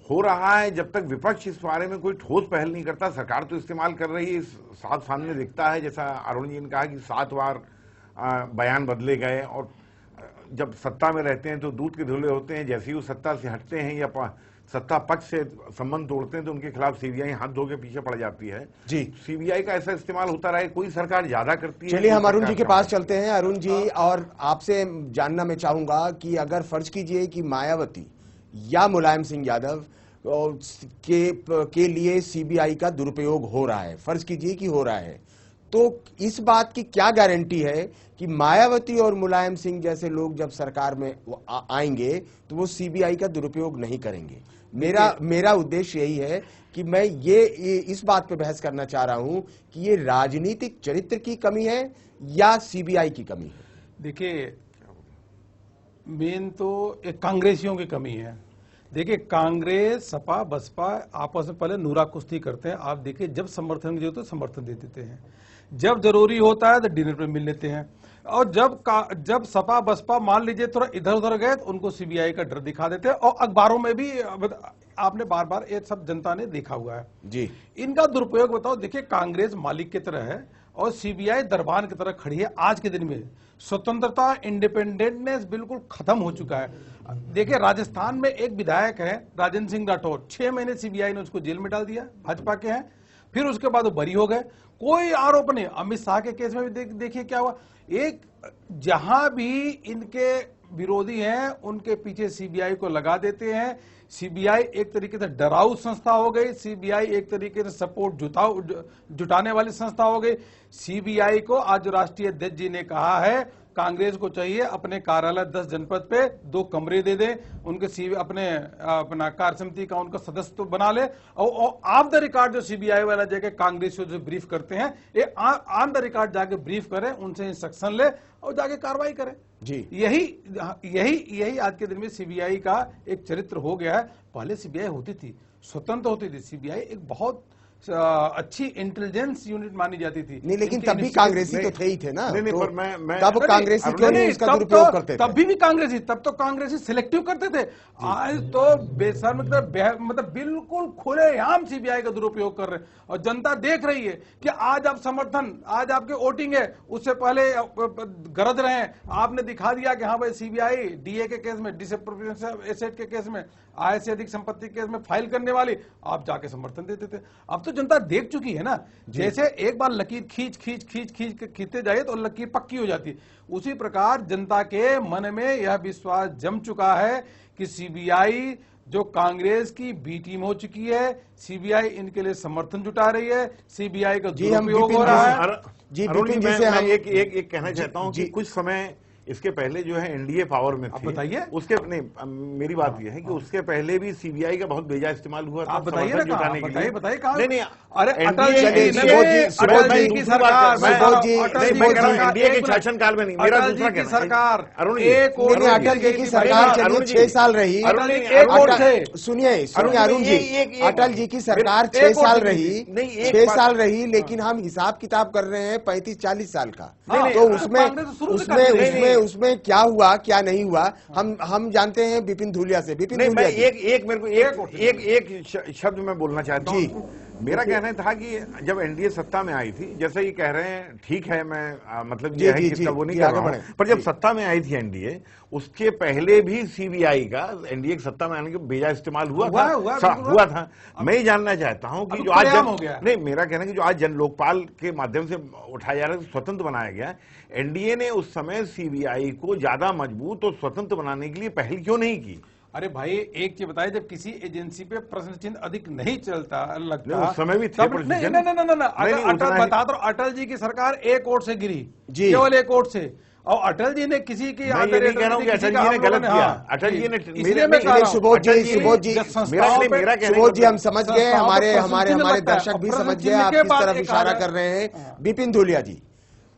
हो रहा है। जब तक विपक्ष इस बारे में कोई ठोस पहल नहीं करता, सरकार तो इस्तेमाल कर रही है, साफ सामने दिखता है। जैसा अरुण जी ने कहा कि 7 बार बयान बदले गए और जब सत्ता में रहते हैं तो दूध के धुले होते हैं, जैसे ही वो सत्ता से हटते हैं या सत्ता पक्ष से संबंध तोड़ते हैं तो उनके खिलाफ सीबीआई हाथ धो के पीछे पड़ जाती है। जी, सीबीआई का ऐसा इस्तेमाल होता रहे, कोई सरकार ज्यादा करती है। चलिए हम अरुण जी के पास चलते हैं। अरुण जी, और आपसे जानना मैं चाहूंगा कि अगर फर्ज कीजिए कि मायावती या मुलायम सिंह यादव के लिए सीबीआई का दुरुपयोग हो रहा है, फर्ज कीजिए कि हो रहा है, तो इस बात की क्या गारंटी है कि मायावती और मुलायम सिंह जैसे लोग जब सरकार में आएंगे तो वो सीबीआई का दुरुपयोग नहीं करेंगे? मेरा उद्देश्य यही है कि मैं ये इस बात पे बहस करना चाह रहा हूं कि ये राजनीतिक चरित्र की कमी है या सीबीआई की कमी है। देखिए, मेन तो एक कांग्रेसियों की कमी है। देखिए, कांग्रेस, सपा, बसपा आपस में पहले नूरा कुश्ती करते हैं। आप देखिए, जब समर्थन की जरूरत है समर्थन दे देते हैं, जब जरूरी होता है तो डिनर पे मिल लेते हैं, और जब सपा बसपा मान लीजिए थोड़ा इधर उधर गए तो उनको सीबीआई का डर दिखा देते हैं। और अखबारों में भी आपने बार बार ये सब जनता ने देखा हुआ है जी। इनका दुरुपयोग बताओ। देखिए, कांग्रेस मालिक की तरह है और सीबीआई दरबान की तरह खड़ी है। आज के दिन में स्वतंत्रता, इंडिपेंडेंटनेस बिल्कुल खत्म हो चुका है। देखिए, राजस्थान में एक विधायक है राजेंद्र सिंह राठौर, 6 महीने सीबीआई ने उसको जेल में डाल दिया, भाजपा के हैं, फिर उसके बाद वो बरी हो गए, कोई आरोप नहीं। अमित शाह के केस में भी देखिए क्या हुआ। एक जहां भी इनके विरोधी हैं उनके पीछे सीबीआई को लगा देते हैं। सीबीआई एक तरीके से डराऊ संस्था हो गई, सीबीआई एक तरीके से सपोर्ट जुटाने वाली संस्था हो गई। सीबीआई को आज राष्ट्रीय अध्यक्ष जी ने कहा है कांग्रेस को चाहिए अपने कार्यालय 10 जनपद पे 2 कमरे दे दे, उनके अपना कार्य समिति का उनका सदस्य तो बना ले, और ऑफ द रिकॉर्ड जो सीबीआई वाला जाके कांग्रेस को जो ब्रीफ करते हैं, ये ऑन द रिकॉर्ड जाके ब्रीफ करें, उनसे इंस्ट्रक्शन ले और जाके कार्रवाई करें जी। यही आज के दिन में सीबीआई का एक चरित्र हो गया है। पहले सीबीआई होती थी, स्वतंत्र होती थी, सीबीआई एक बहुत अच्छी इंटेलिजेंस यूनिट मानी जाती थी। नहीं, लेकिन तब भी कांग्रेसी तो थे ही थे ना। नहीं, तो पर मैं तब कांग्रेसी क्यों नहीं उसका दुरुपयोग करते थे? तब भी कांग्रेसी, तब तो कांग्रेसी सिलेक्टिव करते थे। आज तो बेशर्म मतलब बिल्कुल खुलेआम सीबीआई का दुरुपयोग कर रहे हैं, और जनता देख रही है कि आज आप समर्थन, आज आपके वोटिंग है, उससे पहले गरज रहे हैं। आपने दिखा दिया कि हाँ भाई सीबीआई डीए के केस में, डिसअप्रोप्रिएशन एसेट के केस में, आय से अधिक संपत्ति केस में फाइल करने वाली, आप जाके समर्थन देते थे। अब तो जनता देख चुकी है ना, जैसे एक बार लकीर खींचते जाए तो लकीर पक्की हो जाती है, उसी प्रकार जनता के मन में यह विश्वास जम चुका है कि सीबीआई जो कांग्रेस की बी टीम हो चुकी है, सीबीआई इनके लिए समर्थन जुटा रही है, सीबीआई का दुरुपयोग हो रहा है। जी, मैं एक कहना चाहता हूं कि कुछ समय इसके पहले जो है एनडीए पावर में थी, बताइए उसके नहीं, मेरी बात यह है कि उसके पहले भी सीबीआई का बहुत बेजा इस्तेमाल हुआ था। आप बताइए ना, जुटाने के लिए। बताइए कहां? नहीं, अरे अटल जी की एनडीए के शासनकाल में नहीं, मेरा दूसरा कहना सरकार अटल जी की सरकार चलिए 6 साल रही, सुनिए अरुण जी, अटल जी की सरकार 6 साल रही, 6 साल रही, लेकिन हम हिसाब किताब कर रहे हैं 35-40 साल का। तो उसमें क्या हुआ क्या नहीं हुआ हम जानते हैं विपिन धूलिया से। विपिन धूलिया एक शब्द मैं बोलना चाहता हूँ। मेरा कहना था कि जब एनडीए सत्ता में आई थी, जैसे ये कह रहे हैं ठीक है, मैं मतलब ये है कि वो नहीं कर रहा हूं, पर जब सत्ता में आई थी एनडीए, उसके पहले भी सीबीआई का एनडीए की सत्ता में आने के बेजा इस्तेमाल हुआ था। मैं ये जानना चाहता हूं कि जो आज नहीं, मेरा कहना है कि जो आज जन लोकपाल के माध्यम से उठाया जा रहा है, स्वतंत्र बनाया गया, एनडीए ने उस समय सीबीआई को ज्यादा मजबूत और स्वतंत्र बनाने के लिए पहल क्यों नहीं की? अरे भाई एक चीज बताइए, जब किसी एजेंसी पे प्रश्न चिन्ह अधिक नहीं चलता लगता, उस समय भी थे बता दो, अटल जी की सरकार एक वोट से गिरी, केवल एक वोट से, और अटल जी ने किसी की मैं ये नहीं कह रहा हूं कि अटल जी ने गलत किया, अटल जी ने सुबोध जी हम समझ गए, हमारे दर्शक भी समझ गए आप किस तरफ इशारा कर रहे हैं। विपिन धूलिया जी,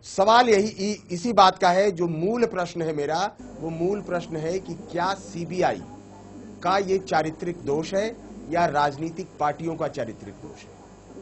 सवाल यही इसी बात का है, जो मूल प्रश्न है मेरा, वो मूल प्रश्न है कि क्या सीबीआई का ये चारित्रिक दोष है या राजनीतिक पार्टियों का चारित्रिक दोष है?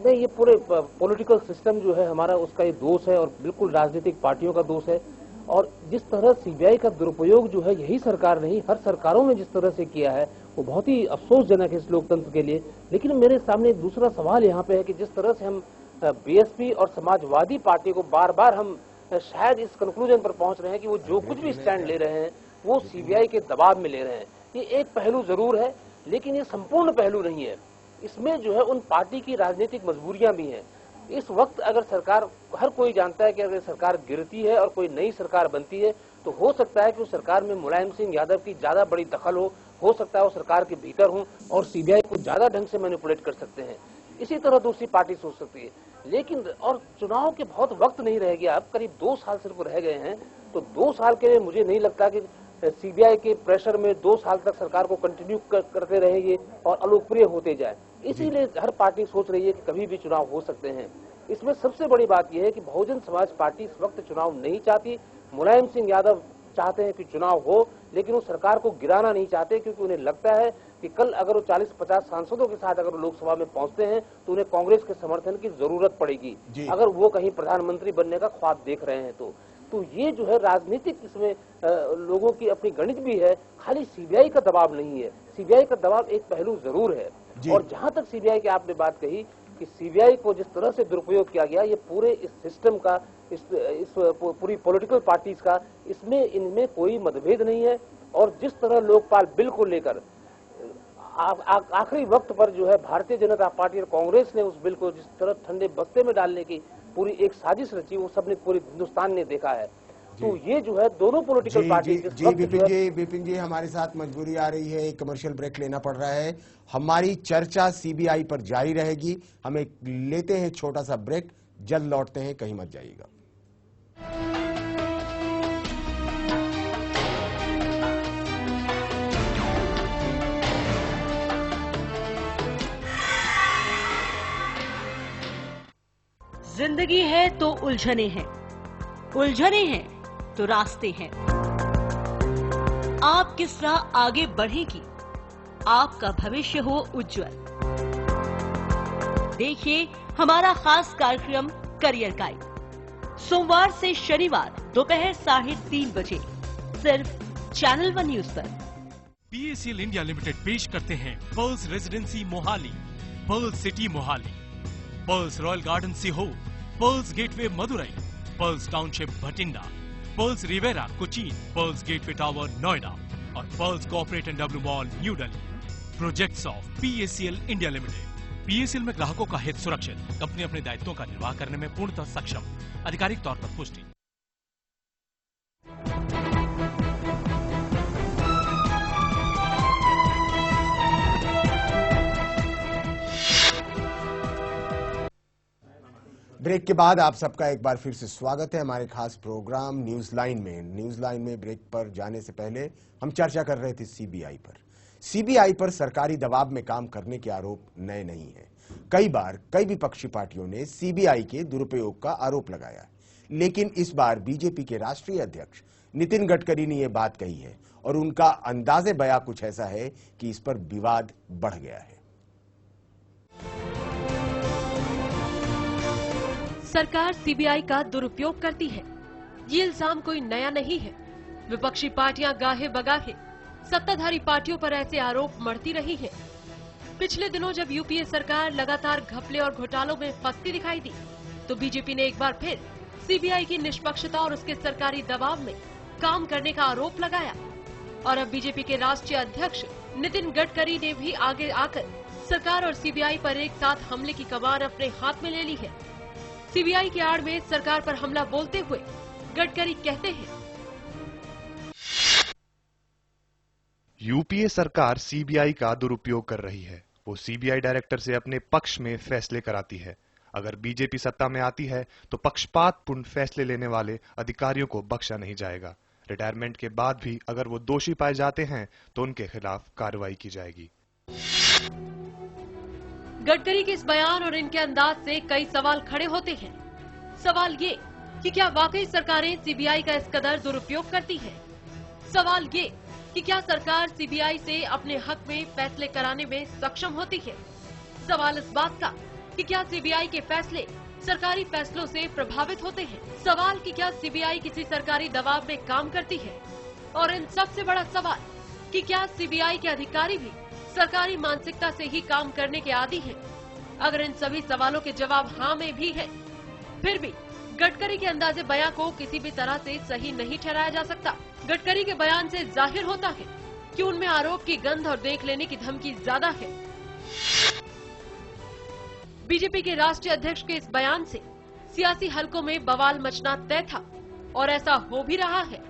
नहीं, ये पूरे पॉलिटिकल सिस्टम जो है हमारा, उसका ये दोष है, और बिल्कुल राजनीतिक पार्टियों का दोष है। और जिस तरह सीबीआई का दुरुपयोग जो है, यही सरकार नहीं, हर सरकारों में जिस तरह से किया है, वो बहुत ही अफसोसजनक है इस लोकतंत्र के लिए। लेकिन मेरे सामने एक दूसरा सवाल यहाँ पे है कि जिस तरह से हम बीएसपी और समाजवादी पार्टी को बार बार हम शायद इस कंक्लूजन पर पहुंच रहे हैं कि वो जो कुछ भी स्टैंड ले रहे हैं वो सीबीआई के दबाव में ले रहे हैं। ये एक पहलू जरूर है, लेकिन ये संपूर्ण पहलू नहीं है। इसमें जो है उन पार्टी की राजनीतिक मजबूरियां भी हैं। इस वक्त अगर सरकार, हर कोई जानता है कि अगर सरकार गिरती है और कोई नई सरकार बनती है, तो हो सकता है कि उस सरकार में मुलायम सिंह यादव की ज्यादा बड़ी दखल हो सकता है वो सरकार के भीतर हो और सीबीआई को ज्यादा ढंग से मैनिपुलेट कर सकते हैं। इसी तरह दूसरी पार्टी सोच सकती है। लेकिन और चुनाव के बहुत वक्त नहीं रह गया, अब करीब 2 साल सिर्फ रह गए हैं, तो 2 साल के लिए मुझे नहीं लगता कि सीबीआई के प्रेशर में 2 साल तक सरकार को कंटिन्यू करते रहेंगे और अलोकप्रिय होते जाए। इसीलिए हर पार्टी सोच रही है कि कभी भी चुनाव हो सकते हैं। इसमें सबसे बड़ी बात यह है कि बहुजन समाज पार्टी इस वक्त चुनाव नहीं चाहती। मुलायम सिंह यादव चाहते हैं कि चुनाव हो, लेकिन वो सरकार को गिराना नहीं चाहते, क्योंकि उन्हें लगता है कि कल अगर वो 40-50 सांसदों के साथ अगर लोकसभा में पहुंचते हैं तो उन्हें कांग्रेस के समर्थन की जरूरत पड़ेगी, अगर वो कहीं प्रधानमंत्री बनने का ख्वाब देख रहे हैं तो ये जो है राजनीतिक, इसमें लोगों की अपनी गणित भी है, खाली सीबीआई का दबाव नहीं है। सीबीआई का दबाव एक पहलू जरूर है। और जहां तक सीबीआई की आपने बात कही कि सीबीआई को जिस तरह से दुरुपयोग किया गया, ये पूरे इस सिस्टम का, इस पूरी पॉलिटिकल पार्टीज का, इसमें इनमें कोई मतभेद नहीं है। और जिस तरह लोकपाल बिल को लेकर आखिरी वक्त पर जो है भारतीय जनता पार्टी और कांग्रेस ने उस बिल को जिस तरह ठंडे बस्ते में डालने की पूरी एक साजिश रची, वो सबने, पूरे हिंदुस्तान ने देखा है। तो ये जो है दोनों पॉलिटिकल पार्टी विपिन जी हमारे साथ मजबूरी आ रही है, कमर्शियल ब्रेक लेना पड़ रहा है। हमारी चर्चा सीबीआई पर जारी रहेगी। हम एक लेते हैं छोटा सा ब्रेक, जल्द लौटते हैं, कहीं मत जाइएगा। जिंदगी है तो उलझने हैं, उलझने हैं तो रास्ते हैं। आप किस राह आगे बढ़ेगी, आपका भविष्य हो उज्जवल। देखिए हमारा खास कार्यक्रम करियर गाइड, सोमवार से शनिवार दोपहर 3:30 बजे, सिर्फ चैनल 1 न्यूज पर। PACL इंडिया लिमिटेड पेश करते हैं Pearls residency Mohali, Pearls city Mohali, Pearls royal garden Sehore, Pearls gateway Madurai, Pearls township Bathinda, Pearls Riviera Cochin, Pearls gateway tower Noida और Pearls corporate and W mall New Delhi. Projects of PACL India limited. PACL में ग्राहकों का हित सुरक्षित, कंपनी अपने दायित्वों का निर्वाह करने में पूर्णतः सक्षम। आधिकारिक तौर पर पुष्टि। ब्रेक के बाद आप सबका एक बार फिर से स्वागत है हमारे खास प्रोग्राम न्यूज लाइन में। न्यूज लाइन में ब्रेक पर जाने से पहले हम चर्चा कर रहे थे सीबीआई पर। सीबीआई पर सरकारी दबाव में काम करने के आरोप नए नहीं हैं। कई बार कई विपक्षी पार्टियों ने सीबीआई के दुरुपयोग का आरोप लगाया, लेकिन इस बार बीजेपी के राष्ट्रीय अध्यक्ष नितिन गडकरी ने यह बात कही है और उनका अंदाजे बयां कुछ ऐसा है कि इस पर विवाद बढ़ गया है। सरकार सीबीआई का दुरुपयोग करती है, ये इल्जाम कोई नया नहीं है। विपक्षी पार्टियां गाहे बगाहे सत्ताधारी पार्टियों पर ऐसे आरोप मढ़ती रही हैं। पिछले दिनों जब यूपीए सरकार लगातार घपले और घोटालों में फंसती दिखाई दी, तो बीजेपी ने एक बार फिर सीबीआई की निष्पक्षता और उसके सरकारी दबाव में काम करने का आरोप लगाया। और अब बीजेपी के राष्ट्रीय अध्यक्ष नितिन गडकरी ने भी आगे आकर सरकार और सीबीआई पर एक साथ हमले की कमान अपने हाथ में ले ली है। सीबीआई की आड़ में सरकार पर हमला बोलते हुए गडकरी कहते हैं, यूपीए सरकार सीबीआई का दुरुपयोग कर रही है। वो सीबीआई डायरेक्टर से अपने पक्ष में फैसले कराती है। अगर बीजेपी सत्ता में आती है तो पक्षपातपूर्ण फैसले लेने वाले अधिकारियों को बख्शा नहीं जाएगा। रिटायरमेंट के बाद भी अगर वो दोषी पाए जाते हैं तो उनके खिलाफ कार्रवाई की जाएगी। गडकरी के इस बयान और इनके अंदाज से कई सवाल खड़े होते हैं। सवाल ये कि क्या वाकई सरकारें सीबीआई का इस कदर दुरुपयोग करती हैं? सवाल ये कि क्या सरकार सीबीआई से अपने हक में फैसले कराने में सक्षम होती है? सवाल इस बात का कि क्या सीबीआई के फैसले सरकारी फैसलों से प्रभावित होते हैं? सवाल कि क्या सीबीआई किसी सरकारी दबाव में काम करती है? और इन सबसे बड़ा सवाल कि क्या सीबीआई के अधिकारी भी सरकारी मानसिकता से ही काम करने के आदी हैं? अगर इन सभी सवालों के जवाब हाँ में भी है, फिर भी गडकरी के अंदाजे बयान को किसी भी तरह से सही नहीं ठहराया जा सकता। गडकरी के बयान से जाहिर होता है कि उनमें आरोप की गंध और देख लेने की धमकी ज्यादा है। बीजेपी के राष्ट्रीय अध्यक्ष के इस बयान से सियासी हलकों में बवाल मचना तय था और ऐसा हो भी रहा है।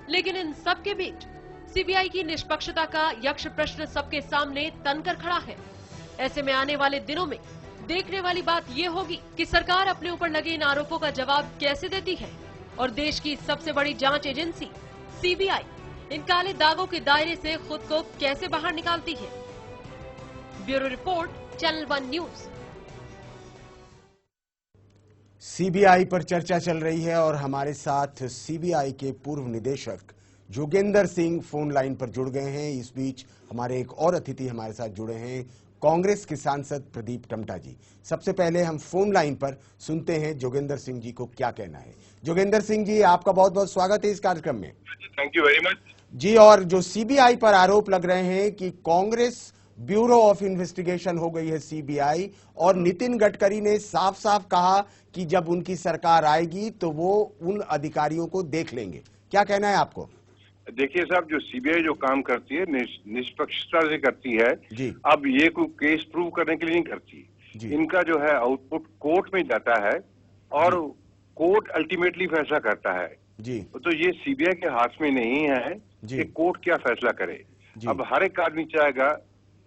लेकिन इन सब के बीच सीबीआई की निष्पक्षता का यक्ष प्रश्न सबके सामने तनकर खड़ा है। ऐसे में आने वाले दिनों में देखने वाली बात ये होगी कि सरकार अपने ऊपर लगे इन आरोपों का जवाब कैसे देती है और देश की सबसे बड़ी जांच एजेंसी सीबीआई इन काले दागों के दायरे से खुद को कैसे बाहर निकालती है। Bureau report, channel 1 news. CBI पर चर्चा चल रही है और हमारे साथ सीबीआई के पूर्व निदेशक जोगेंद्र सिंह फोन लाइन पर जुड़ गए हैं। इस बीच हमारे एक और अतिथि हमारे साथ जुड़े हैं, कांग्रेस के सांसद प्रदीप टमटा जी। सबसे पहले हम फोन लाइन पर सुनते हैं जोगेंद्र सिंह जी को क्या कहना है। जोगेंद्र सिंह जी, आपका बहुत बहुत स्वागत है इस कार्यक्रम में। थैंक यू वेरी मच जी। और जो सीबीआई पर आरोप लग रहे हैं कि कांग्रेस ब्यूरो ऑफ इन्वेस्टिगेशन हो गई है सीबीआई, और नितिन गडकरी ने साफ साफ कहा कि जब उनकी सरकार आएगी तो वो उन अधिकारियों को देख लेंगे, क्या कहना है आपको? देखिए साहब, जो सीबीआई जो काम करती है निष्पक्षता से करती है जी। अब ये कोई केस प्रूव करने के लिए नहीं करती। इनका जो है आउटपुट कोर्ट में जाता है और कोर्ट अल्टीमेटली फैसला करता है जी। तो ये सीबीआई के हाथ में नहीं है कि कोर्ट क्या फैसला करे। अब हर एक आदमी चाहेगा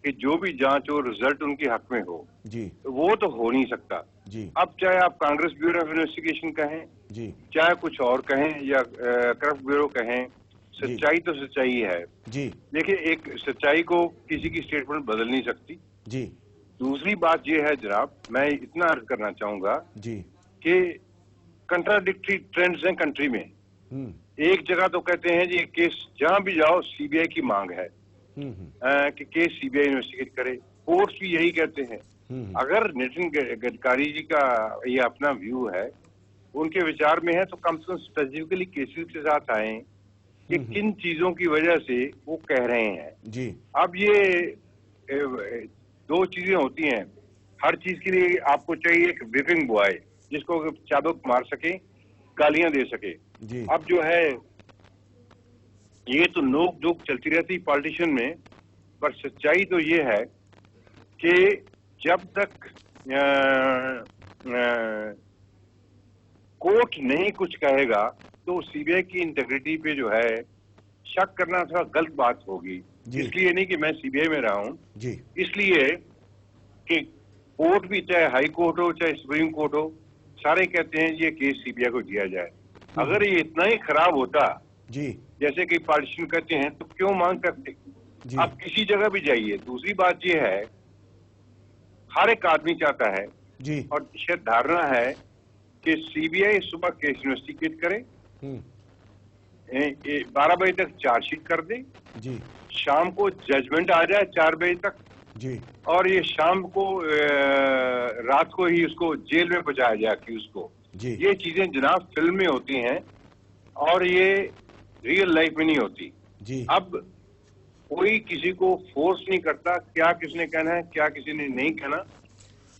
कि जो भी जांच हो रिजल्ट उनके हक में हो जी, वो तो हो नहीं सकता जी। अब चाहे आप कांग्रेस ब्यूरो ऑफ इन्वेस्टिगेशन कहें जी, चाहे कुछ और कहें या करप्ट ब्यूरो कहें, सच्चाई तो सच्चाई है जी। देखिए, एक सच्चाई को किसी की स्टेटमेंट बदल नहीं सकती जी। दूसरी बात यह है जनाब, मैं इतना अर्ज करना चाहूंगा जी कि कंट्राडिक्टरी ट्रेंड्स हैं कंट्री में। एक जगह तो कहते हैं जी केस जहां भी जाओ सीबीआई की मांग है कि केस सीबीआई इन्वेस्टिगेट करे, कोर्ट्स भी यही कहते हैं। अगर नितिन गडकरी जी का ये अपना व्यू है, उनके विचार में है, तो कम से कम स्पेसिफिकली केसेस के साथ आए कि किन चीजों की वजह से वो कह रहे हैं जी। अब ये दो चीजें होती हैं, हर चीज के लिए आपको चाहिए एक व्हिपिंग बॉय जिसको चाबुक मार सके, गालियां दे सके जी। अब जो है ये तो नोक जोक चलती रहती पॉलिटिशियन में, पर सच्चाई तो ये है कि जब तक कोर्ट नहीं कुछ कहेगा तो सीबीआई की इंटेग्रिटी पे जो है शक करना थोड़ा गलत बात होगी। इसलिए नहीं कि मैं सीबीआई में रहा हूं जी, इसलिए कि कोर्ट भी चाहे हाई कोर्ट हो चाहे सुप्रीम कोर्ट हो, सारे कहते हैं ये केस सीबीआई को दिया जाए। अगर ये इतना ही खराब होता जी, जैसे कि पॉलिटिशियन कहते हैं, तो क्यों मांग करते? आप किसी जगह भी जाइए। दूसरी बात ये है, हर एक आदमी चाहता है जी, और शायद धारणा है कि सीबीआई सुबह केस इन्वेस्टिगेट करे, 12 बजे तक चार्जशीट कर दे जी, शाम को जजमेंट आ जाए 4 बजे तक जी, और ये शाम को रात को ही उसको जेल में पहुंचाया जाए अक्यूज को। ये चीजें जनाब फिल्म में होती हैं और ये रियल लाइफ में नहीं होती जी। अब कोई किसी को फोर्स नहीं करता क्या किसने कहना है क्या किसी ने नहीं कहना।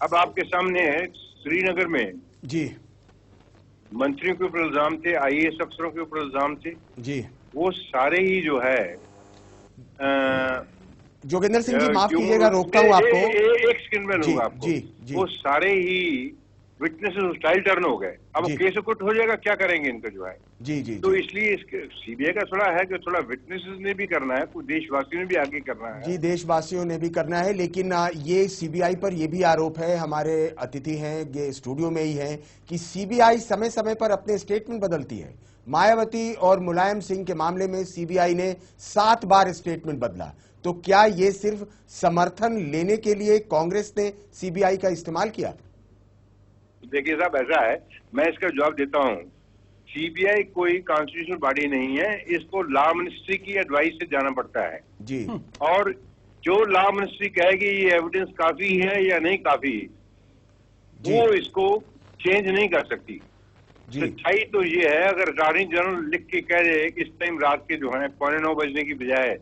अब आपके सामने है श्रीनगर में जी, मंत्रियों के ऊपर इल्जाम थे, आईएएस अफसरों के ऊपर इल्जाम थे जी। वो सारे ही जो है जोगिंदर सिंह जी माफ कीजिएगा, रोकता हूँ आपको। एक सेकंड में लूंगा आपको। जी, जी। वो सारे ही विटनेसेस हॉस्टाइल टर्न हो गए। अब केस कुट हो जाएगा, क्या करेंगे इनको जो है। जी जी। तो इसलिए इसके सीबीआई का थोड़ा है कि थोड़ा विटनेसेस ने भी करना है, कुछ देशवासियों ने भी आगे करना है। जी, देशवासियों ने भी करना है, लेकिन ये सीबीआई पर ये भी आरोप है, हमारे अतिथि हैं ये स्टूडियो में ही हैं, कि सीबीआई समय समय पर अपने स्टेटमेंट बदलती है। मायावती और मुलायम सिंह के मामले में सीबीआई ने 7 बार स्टेटमेंट बदला। तो क्या ये सिर्फ समर्थन लेने के लिए कांग्रेस ने सीबीआई का इस्तेमाल किया? देखिए साहब, ऐसा है, मैं इसका जवाब देता हूँ। सीबीआई कोई कॉन्स्टिट्यूशनल बॉडी नहीं है, इसको लॉ मिनिस्ट्री की एडवाइस से जाना पड़ता है जी। और जो लॉ मिनिस्ट्री कहेगी ये एविडेंस काफी है या नहीं काफी, वो इसको चेंज नहीं कर सकती। सच्चाई तो ये है, अगर अटॉर्नी जनरल लिख के कह रहे कि इस टाइम रात के जो है 9:15 बजने की बजाय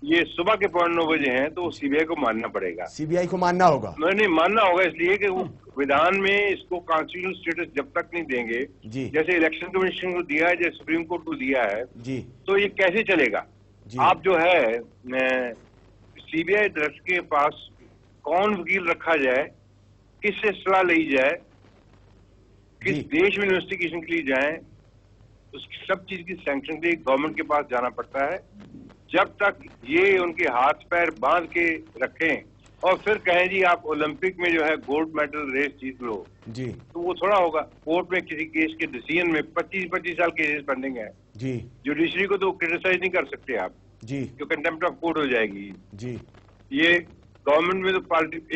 ये सुबह के 9:15 बजे हैं, तो सीबीआई को मानना पड़ेगा। सीबीआई को मानना होगा? नहीं, मानना होगा इसलिए कि वो विधान में इसको कॉन्स्टिट्यूशनल स्टेटस जब तक नहीं देंगे, जैसे इलेक्शन कमीशन को दिया है, जैसे सुप्रीम कोर्ट को दिया है जी, तो ये कैसे चलेगा? आप जो है सीबीआई डायरेक्टर के पास कौन वकील रखा जाए, किससे सलाह ली जाए, किस देश में इन्वेस्टिगेशन के लिए जाए, उसकी सब चीज की सैंक्शन के लिए गवर्नमेंट के पास जाना पड़ता है। जब तक ये उनके हाथ पैर बांध के रखें और फिर कहें जी आप ओलंपिक में जो है गोल्ड मेडल रेस जीत लो जी, तो वो थोड़ा होगा। कोर्ट में किसी केस के डिसीजन में 25 साल केसेस पेंडिंग है जी। जुडिशरी को तो क्रिटिसाइज नहीं कर सकते आप जी, जो कंटेम्प्ट ऑफ कोर्ट हो जाएगी जी। ये गवर्नमेंट में तो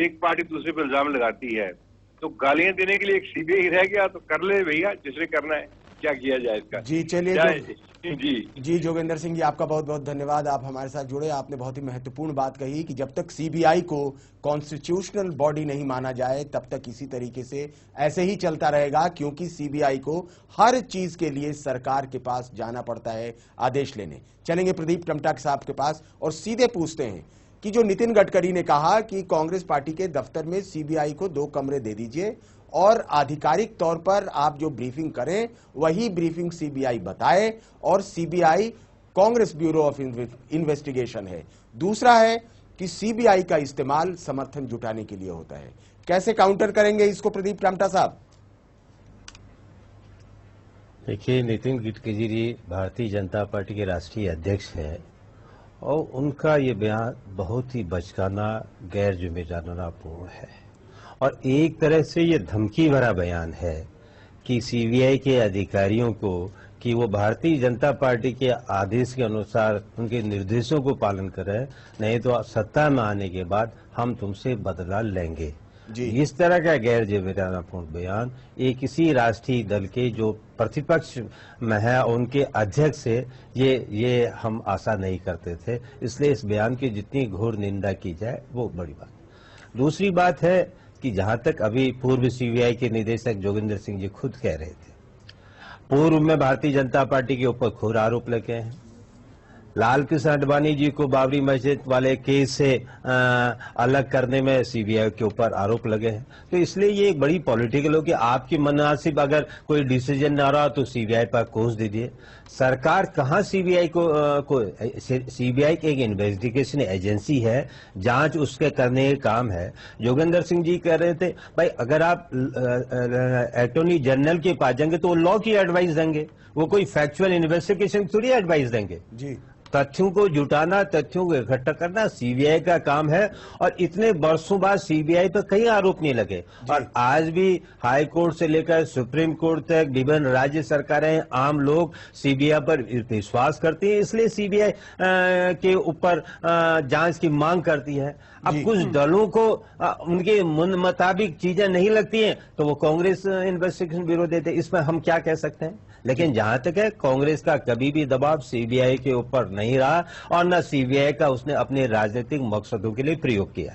एक पार्टी दूसरे पर इल्जाम लगाती है, तो गालियां देने के लिए एक सीबीआई रह गया तो कर ले भैया, जिसने करना है, क्या किया जाए इसका। जी चलिए जी जोगिंदर सिंह जी, आपका बहुत बहुत धन्यवाद, आप हमारे साथ जुड़े। आपने बहुत ही महत्वपूर्ण बात कही कि जब तक सीबीआई को कॉन्स्टिट्यूशनल बॉडी नहीं माना जाए तब तक इसी तरीके से ऐसे ही चलता रहेगा, क्योंकि सीबीआई को हर चीज के लिए सरकार के पास जाना पड़ता है आदेश लेने। चलेंगे प्रदीप टमटा साहब के पास और सीधे पूछते हैं कि जो नितिन गडकरी ने कहा कि कांग्रेस पार्टी के दफ्तर में सीबीआई को 2 कमरे दे दीजिए और आधिकारिक तौर पर आप जो ब्रीफिंग करें वही ब्रीफिंग सीबीआई बताए, और CBI Congress bureau of investigation है। दूसरा है कि सीबीआई का इस्तेमाल समर्थन जुटाने के लिए होता है। कैसे काउंटर करेंगे इसको प्रदीप टमटा साहब? देखिए, नितिन गडकरी जी भारतीय जनता पार्टी के राष्ट्रीय अध्यक्ष हैं और उनका ये बयान बहुत ही बचकाना, गैर जिम्मेदारानापूर्ण है और एक तरह से ये धमकी भरा बयान है कि सीबीआई के अधिकारियों को कि वो भारतीय जनता पार्टी के आदेश के अनुसार उनके निर्देशों को पालन करें, नहीं तो सत्ता में आने के बाद हम तुमसे बदला लेंगे। इस तरह का गैर जिम्मेदारापूर्ण बयान ये किसी राष्ट्रीय दल के जो प्रतिपक्ष में है उनके अध्यक्ष से ये हम आशा नहीं करते थे, इसलिए इस बयान की जितनी घोर निंदा की जाए वो बड़ी बात। दूसरी बात है कि जहां तक अभी पूर्व सीबीआई के निदेशक जोगिंदर सिंह जी खुद कह रहे थे, पूर्व में भारतीय जनता पार्टी के ऊपर घोर आरोप लगे हैं। लाल कृष्ण आडवाणी जी को बाबरी मस्जिद वाले केस से अलग करने में सीबीआई के ऊपर आरोप लगे हैं, तो इसलिए ये एक बड़ी पॉलिटिकल हो कि आपकी मुनासिब अगर कोई डिसीजन ना रहा तो सीबीआई पर कोस दीजिए। सरकार कहाँ सीबीआई सीबीआई की एक इन्वेस्टिगेशन एजेंसी है, जांच उसके करने का काम है। जोगिंदर सिंह जी कह रहे थे भाई अगर आप अटॉर्नी जनरल के पास जाएंगे तो वो लॉ की एडवाइस देंगे, वो कोई फैक्चुअल इन्वेस्टिगेशन थोड़ी एडवाइस देंगे जी। तथ्यों को जुटाना, तथ्यों को इकट्ठा करना सीबीआई का काम है और इतने वर्षों बाद सीबीआई पर कई आरोप नहीं लगे और आज भी हाई कोर्ट से लेकर सुप्रीम कोर्ट तक विभिन्न राज्य सरकारें, आम लोग सीबीआई पर विश्वास करती हैं, इसलिए सीबीआई के ऊपर जांच की मांग करती है। अब कुछ दलों को उनके मन मुताबिक चीजें नहीं लगती हैं तो वो कांग्रेस इन्वेस्टिगेशन ब्यूरो देते, इसमें हम क्या कह सकते हैं। लेकिन जहां तक है कांग्रेस का कभी भी दबाव सीबीआई के ऊपर नहीं रहा और न सीबीआई का उसने अपने राजनीतिक मकसदों के लिए प्रयोग किया।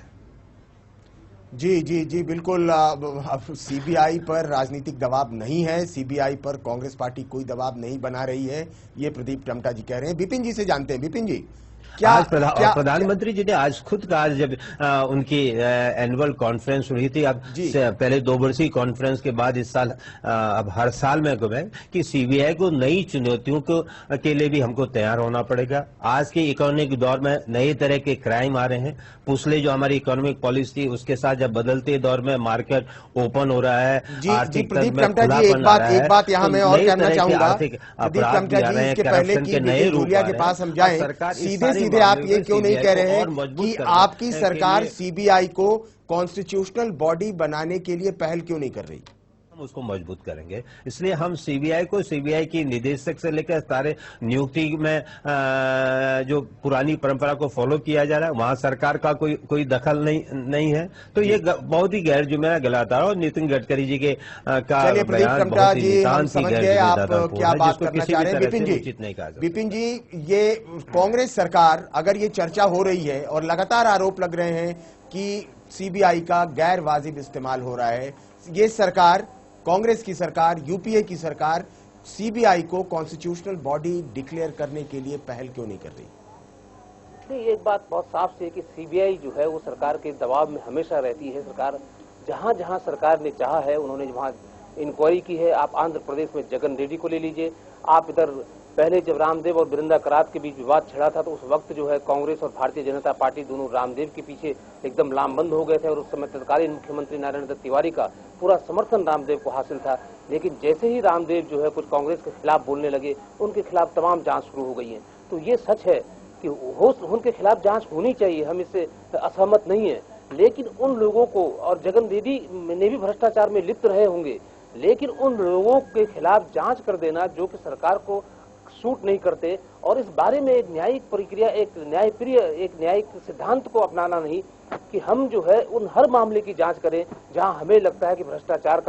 जी जी जी बिल्कुल। अब सीबीआई पर राजनीतिक दबाव नहीं है, सीबीआई पर कांग्रेस पार्टी कोई दबाव नहीं बना रही है, ये प्रदीप टमटा जी कह रहे हैं। विपिन जी से जानते हैं। विपिन जी, क्या प्रधानमंत्री जी ने आज खुद कहा जब उनकी एनुअल कॉन्फ्रेंस हुई थी, अब पहले 2 वर्षीय कॉन्फ्रेंस के बाद इस साल अब हर साल में कि सीबीआई को नई चुनौतियों के लिए भी हमको तैयार होना पड़ेगा। आज के इकोनॉमिक दौर में नए तरह के क्राइम आ रहे हैं, पिछले जो हमारी इकोनॉमिक पॉलिसी थी उसके साथ जब बदलते दौर में मार्केट ओपन हो रहा है, आर्थिक प्रदीप टमटा जी एक बात यहाँ मैं और कहना चाहूंगा। प्रदीप टमटा जी, इसके पहले की मीडिया के पास हम जाएं, सीधे आप ये क्यों नहीं कह रहे हैं कि आपकी सरकार सीबीआई को कॉन्स्टिट्यूशनल बॉडी बनाने के लिए पहल क्यों नहीं कर रही? हम उसको मजबूत करेंगे, इसलिए हम सीबीआई की निदेशक से लेकर सारे नियुक्ति में जो पुरानी परंपरा को फॉलो किया जा रहा है वहां सरकार का कोई दखल नहीं है, तो ये बहुत ही गैर जिम्मेदार गलत है। और नितिन गडकरी जी के का बयान बहुत ही समझ गए आप क्या बात करना चाह रहे हैं। विपिन जी, ये कांग्रेस सरकार, अगर ये चर्चा हो रही है और लगातार आरोप लग रहे हैं कि सीबीआई का गैर वाजिब इस्तेमाल हो रहा है, ये सरकार, कांग्रेस की सरकार, यूपीए की सरकार सीबीआई को कॉन्स्टिट्यूशनल बॉडी डिक्लेयर करने के लिए पहल क्यों नहीं कर रही? नहीं, एक बात बहुत साफ है कि सीबीआई जो है वो सरकार के दबाव में हमेशा रहती है। सरकार जहां जहां सरकार ने चाहा है उन्होंने वहां इंक्वायरी की है। आप आंध्र प्रदेश में जगन रेड्डी को ले लीजिए, आप इधर पहले जब रामदेव और वृंदा करात के बीच विवाद छिड़ा था तो उस वक्त जो है कांग्रेस और भारतीय जनता पार्टी दोनों रामदेव के पीछे एकदम लामबंद हो गए थे और उस समय तत्कालीन मुख्यमंत्री नारायण दत्त तिवारी का पूरा समर्थन रामदेव को हासिल था। लेकिन जैसे ही रामदेव जो है कुछ कांग्रेस के खिलाफ बोलने लगे, उनके खिलाफ तमाम जांच शुरू हो गई है। तो ये सच है कि उनके खिलाफ जांच होनी चाहिए, हम इससे असहमत नहीं है। लेकिन उन लोगों को, और जगन रेड्डी ने भी भ्रष्टाचार में लिप्त रहे होंगे, लेकिन उन लोगों के खिलाफ जांच कर देना जो कि सरकार को सूट नहीं करते, और इस बारे में एक न्यायिक प्रक्रिया, एक न्यायिक सिद्धांत को अपनाना नहीं कि हम जो है उन हर मामले की जांच करें जहां हमें लगता है कि भ्रष्टाचार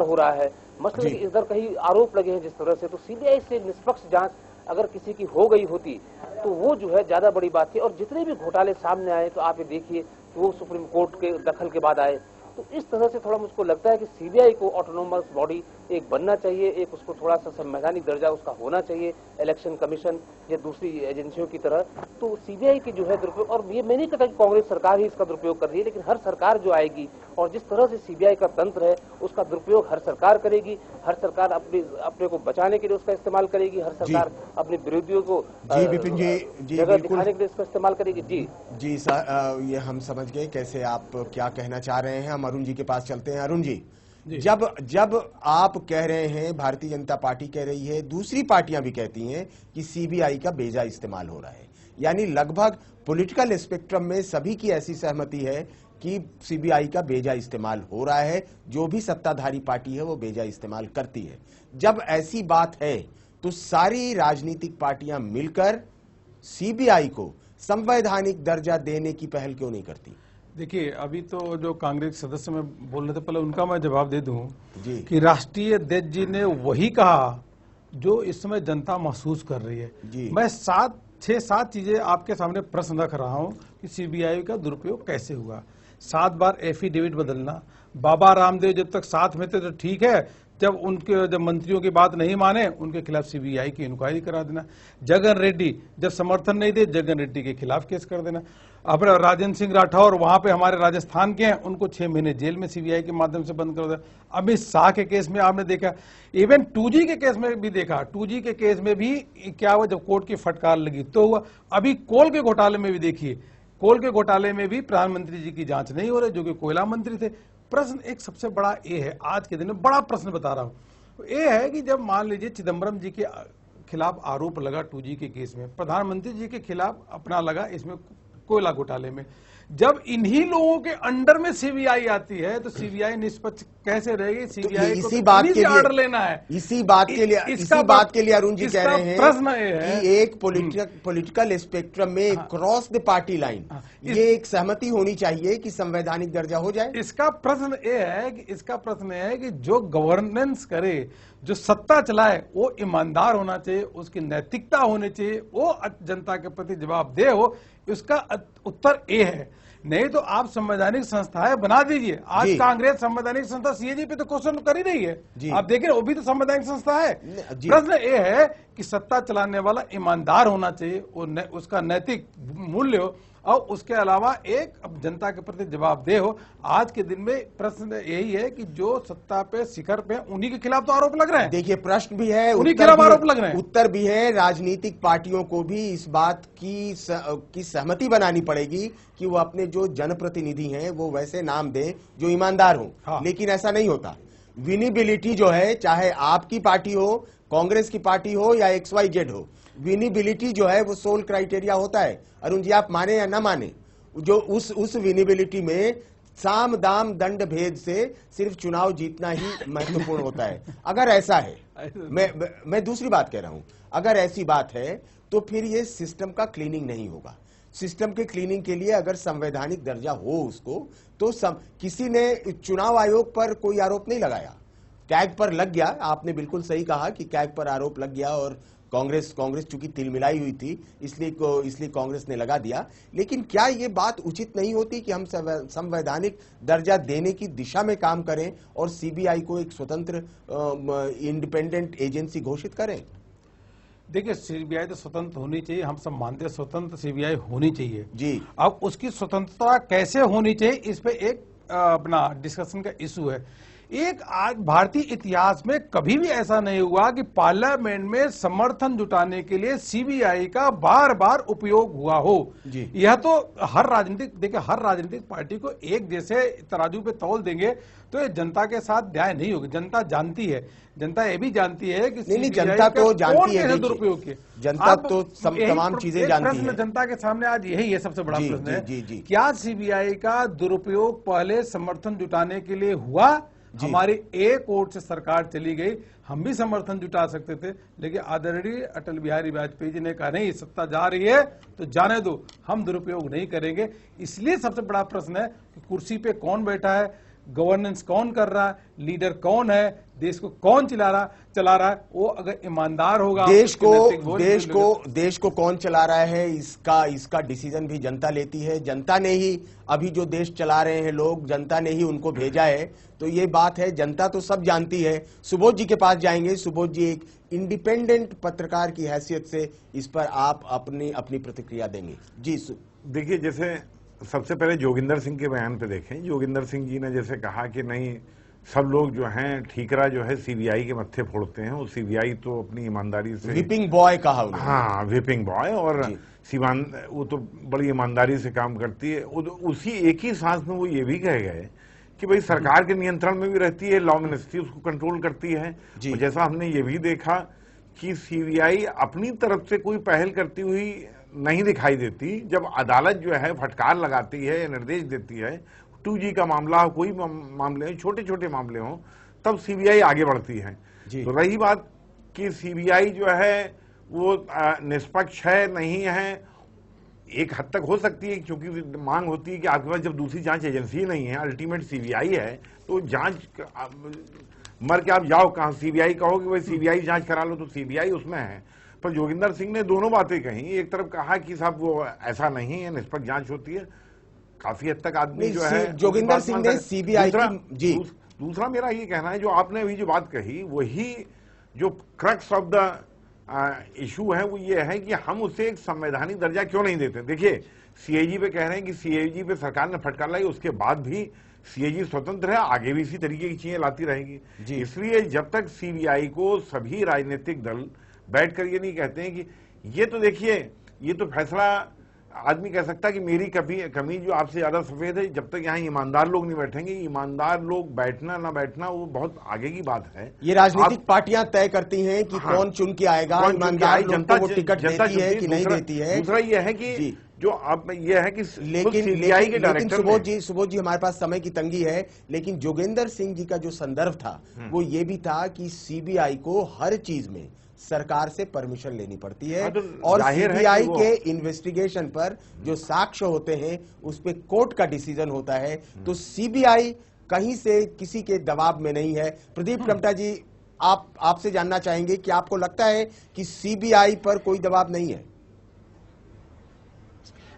हो रहा है। मसलन कि इधर कहीं आरोप लगे हैं जिस तरह से, तो सीबीआई से निष्पक्ष जांच अगर किसी की हो गई होती तो वो जो है ज्यादा बड़ी बात थी। और जितने भी घोटाले सामने आए तो आप ये देखिए वो सुप्रीम कोर्ट के दखल के बाद आए। तो इस तरह से थोड़ा मुझको लगता है कि सीबीआई को ऑटोनोमस बॉडी एक बनना चाहिए, एक उसको थोड़ा सा संवैधानिक दर्जा उसका होना चाहिए, इलेक्शन कमीशन या दूसरी एजेंसियों की तरह। तो सीबीआई की जो है दुरुपयोग, और ये मैं नहीं कहता कि कांग्रेस सरकार ही इसका दुरुपयोग कर रही है, लेकिन हर सरकार जो आएगी और जिस तरह से सीबीआई का तंत्र है उसका दुरुपयोग हर सरकार करेगी। हर सरकार अपने को बचाने के लिए उसका इस्तेमाल करेगी, हर सरकार अपने विरोधियों को जगह दिखाने के लिए इसका इस्तेमाल करेगी। जी ये हम समझ गए कैसे आप क्या कहना चाह रहे हैं। हम अरुण जी के पास चलते हैं। अरुण जी, जब आप कह रहे हैं, भारतीय जनता पार्टी कह रही है, दूसरी पार्टियां भी कहती हैं कि सीबीआई का बेजा इस्तेमाल हो रहा है, यानी लगभग पॉलिटिकल स्पेक्ट्रम में सभी की ऐसी सहमति है कि सीबीआई का बेजा इस्तेमाल हो रहा है, जो भी सत्ताधारी पार्टी है वो बेजा इस्तेमाल करती है। जब ऐसी बात है तो सारी राजनीतिक पार्टियां मिलकर सीबीआई को संवैधानिक दर्जा देने की पहल क्यों नहीं करती? देखिए, अभी तो जो कांग्रेस सदस्य में बोल रहे थे, पहले उनका मैं जवाब दे दूं कि राष्ट्रीय अध्यक्ष जी ने वही कहा जो इस समय जनता महसूस कर रही है। मैं 6-7 चीजें आपके सामने प्रश्न रख रहा हूं कि सीबीआई का दुरुपयोग कैसे हुआ। 7 बार एफिडेविट बदलना, बाबा रामदेव जब तक साथ में थे तो ठीक है, जब मंत्रियों की बात नहीं माने उनके खिलाफ सीबीआई की इंक्वायरी करा देना। जगन रेड्डी जब समर्थन नहीं दे, जगन रेड्डी के खिलाफ केस कर देना। अपने राजेंद्र सिंह राठौर वहां पे हमारे राजस्थान के हैं, उनको 6 महीने जेल में सीबीआई के माध्यम से बंद कर दिया। अमित शाह के केस में आपने देखा, इवन 2G के केस में भी देखा, 2G के केस में भी क्या हुआ, जब कोर्ट की फटकार लगी तो हुआ। अभी कोल के घोटाले में भी देखिए, कोल के घोटाले में भी प्रधानमंत्री जी की जांच नहीं हो रही, जो कि कोयला मंत्री थे। प्रश्न एक सबसे बड़ा ये है, आज के दिन में बड़ा प्रश्न बता रहा हूं, ये है कि जब मान लीजिए चिदम्बरम जी के खिलाफ आरोप लगा 2G के केस में, प्रधानमंत्री जी के खिलाफ अपना लगा इसमें कोयला घोटाले में, जब इन्हीं लोगों के अंडर में सीबीआई आती है तो सीबीआई निष्पक्ष कैसे रहेगी? सीबीआई को इसी बात के लिए ऑर्डर लेना है। इसी बात के लिए अरुण जी कह रहे हैं प्रश्न है कि एक पॉलिटिकल स्पेक्ट्रम में क्रॉस द पार्टी लाइन ये एक सहमति होनी चाहिए कि संवैधानिक दर्जा हो जाए। इसका प्रश्न ये है कि जो गवर्नेंस करे, जो सत्ता चलाए, वो ईमानदार होना चाहिए, उसकी नैतिकता होनी चाहिए, वो जनता के प्रति जवाबदेह हो। इसका उत्तर ए है। नहीं तो आप संवैधानिक संस्थाएं बना दीजिए। आज कांग्रेस संवैधानिक संस्था सीएजी पे तो क्वेश्चन कर ही रही है, आप देखें वो भी तो संवैधानिक संस्था है। प्रश्न ये है कि सत्ता चलाने वाला ईमानदार होना चाहिए, उसका नैतिक मूल्य हो, और उसके अलावा एक जनता के प्रति जवाबदेह हो। आज के दिन में प्रश्न यही है कि जो सत्ता पे शिखर पे उन्हीं के खिलाफ तो आरोप लग रहे हैं। देखिए, प्रश्न भी है, उन्हीं के खिलाफ आरोप लग रहे हैं, उत्तर भी है। राजनीतिक पार्टियों को भी इस बात की सहमति बनानी पड़ेगी कि वो अपने जो जनप्रतिनिधि हैं वो वैसे नाम दें जो ईमानदार हो। लेकिन ऐसा नहीं होता। विनिबिलिटी जो है, चाहे आपकी पार्टी हो, कांग्रेस की पार्टी हो या XYZ हो, विनिबिलिटी जो है वो सोल क्राइटेरिया होता है। अरुण जी, आप माने या ना माने, जो उस विनिबिलिटी में साम दाम दंड भेद से सिर्फ चुनाव जीतना ही महत्वपूर्ण होता है। अगर ऐसा है, मैं दूसरी बात कह रहा हूं, अगर ऐसी बात है तो फिर ये सिस्टम का क्लीनिंग नहीं होगा। सिस्टम के क्लीनिंग के लिए अगर संवैधानिक दर्जा हो उसको, तो किसी ने चुनाव आयोग पर कोई आरोप नहीं लगाया, कैग पर लग गया। आपने बिल्कुल सही कहा कि कैग पर आरोप लग गया और कांग्रेस चूंकि तिलमिलाई हुई थी इसलिए कांग्रेस ने लगा दिया। लेकिन क्या ये बात उचित नहीं होती कि हम संवैधानिक दर्जा देने की दिशा में काम करें और सीबीआई को एक स्वतंत्र इंडिपेंडेंट एजेंसी घोषित करें? देखिए, सीबीआई तो स्वतंत्र होनी चाहिए, हम सब मानते हैं स्वतंत्र सीबीआई होनी चाहिए जी। अब उसकी स्वतंत्रता कैसे होनी चाहिए, इस पे एक अपना डिस्कशन का इशू है। एक आज भारतीय इतिहास में कभी भी ऐसा नहीं हुआ कि पार्लियामेंट में समर्थन जुटाने के लिए सीबीआई का बार बार उपयोग हुआ हो। यह तो हर राजनीतिक पार्टी को एक जैसे तराजू पे तौल देंगे तो ये जनता के साथ न्याय नहीं होगी। जनता जानती है, जनता ये भी जानती है कि नहीं, जनता तो जानती है दुरुपयोग किया, जनता तो तमाम चीजें जानती है। जनता के सामने आज यही है सबसे बड़ा प्रश्न है, क्या सीबीआई का दुरुपयोग पहले समर्थन जुटाने के लिए हुआ? हमारी एक वोट से सरकार चली गई, हम भी समर्थन जुटा सकते थे, लेकिन आदरणीय अटल बिहारी वाजपेयी जी ने कहा नहीं, सत्ता जा रही है तो जाने दो, हम दुरुपयोग नहीं करेंगे। इसलिए सबसे बड़ा प्रश्न है कि कुर्सी पे कौन बैठा है, गवर्नेंस कौन कर रहा है, लीडर कौन है, देश को कौन चला रहा है। वो अगर ईमानदार होगा, देश को कौन चला रहा है इसका डिसीजन भी जनता लेती है। जनता ने ही अभी जो देश चला रहे हैं लोग, जनता ने ही उनको भेजा है। तो ये बात है, जनता तो सब जानती है। सुबोध जी के पास जाएंगे। सुबोध जी, एक इंडिपेंडेंट पत्रकार की हैसियत से इस पर आप अपनी प्रतिक्रिया देंगे जी। देखिए, जैसे सबसे पहले जोगिंदर सिंह के बयान पे देखें। जोगिंदर सिंह जी ने जैसे कहा कि नहीं, सब लोग जो हैं ठीकरा जो है सीबीआई के मत्थे फोड़ते हैं, और सीबीआई तो अपनी ईमानदारी से व्हिपिंग बॉय कहा उन्होंने। हाँ, व्हिपिंग बॉय, और वो तो बड़ी ईमानदारी से काम करती है। उसी एक ही सांस में वो ये भी कह गए कि भाई सरकार के नियंत्रण में भी रहती है, लॉ मिनिस्ट्री उसको कंट्रोल करती है। और जैसा हमने ये भी देखा कि सीबीआई अपनी तरफ से कोई पहल करती हुई नहीं दिखाई देती। जब अदालत जो है फटकार लगाती है, निर्देश देती है, 2G का मामला हो, कोई मामले हो, छोटे छोटे मामले हो, तब सीबीआई आगे बढ़ती है। तो रही बात कि सीबीआई जो है वो निष्पक्ष है नहीं है, एक हद तक हो सकती है, क्योंकि मांग होती है कि आपके पास जब दूसरी जांच एजेंसी नहीं है, अल्टीमेट सीबीआई है, तो जांच मर के आप जाओ कहां, सीबीआई कहो कि भाई सीबीआई जांच करा लो, तो सीबीआई उसमें है। पर जोगिंदर सिंह ने दोनों बातें कही। एक तरफ कहा कि साहब वो ऐसा नहीं है, निष्पक्ष जांच होती है, काफी हद तक आदमी जो है जोगिंदर सिंह ने सीबीआई जी। दूसरा मेरा ये कहना है, जो आपने अभी जो बात कही, वही जो क्रक्स ऑफ द इशू है वो ये है कि हम उसे एक संवैधानिक दर्जा क्यों नहीं देते। देखिए, सीएजी पे कह रहे हैं कि सीएजी पे सरकार ने फटकार लाई, उसके बाद भी सीएजी स्वतंत्र है, आगे भी इसी तरीके की चीजें लाती रहेगी। इसलिए जब तक सीबीआई को सभी राजनीतिक दल बैठकर ये नहीं कहते हैं कि ये तो देखिए, ये तो फैसला आदमी कह सकता है कि मेरी कमी जो आपसे ज्यादा सफेद है, जब तक यहाँ ईमानदार लोग नहीं बैठेंगे, ईमानदार लोग बैठना ना बैठना वो बहुत आगे की बात है। ये राजनीतिक पार्टियां तय करती हैं कि कौन चुन के आएगा, ईमानदार लोगों को टिकट देती है कि नहीं देती है। दूसरा ये है कि जो अब ये है कि लेकिन सुबोध जी हमारे पास समय की तंगी है, लेकिन जोगेंद्र सिंह जी का जो संदर्भ था वो ये भी था कि सीबीआई को हर चीज में सरकार से परमिशन लेनी पड़ती है, और सीबीआई के इन्वेस्टिगेशन पर जो साक्ष्य होते हैं उस पे कोर्ट का डिसीजन होता है। तो सीबीआई कहीं से किसी के दबाव में नहीं है। प्रदीप टमटा जी, आपसे जानना चाहेंगे कि आपको लगता है कि सीबीआई पर कोई दबाव नहीं है?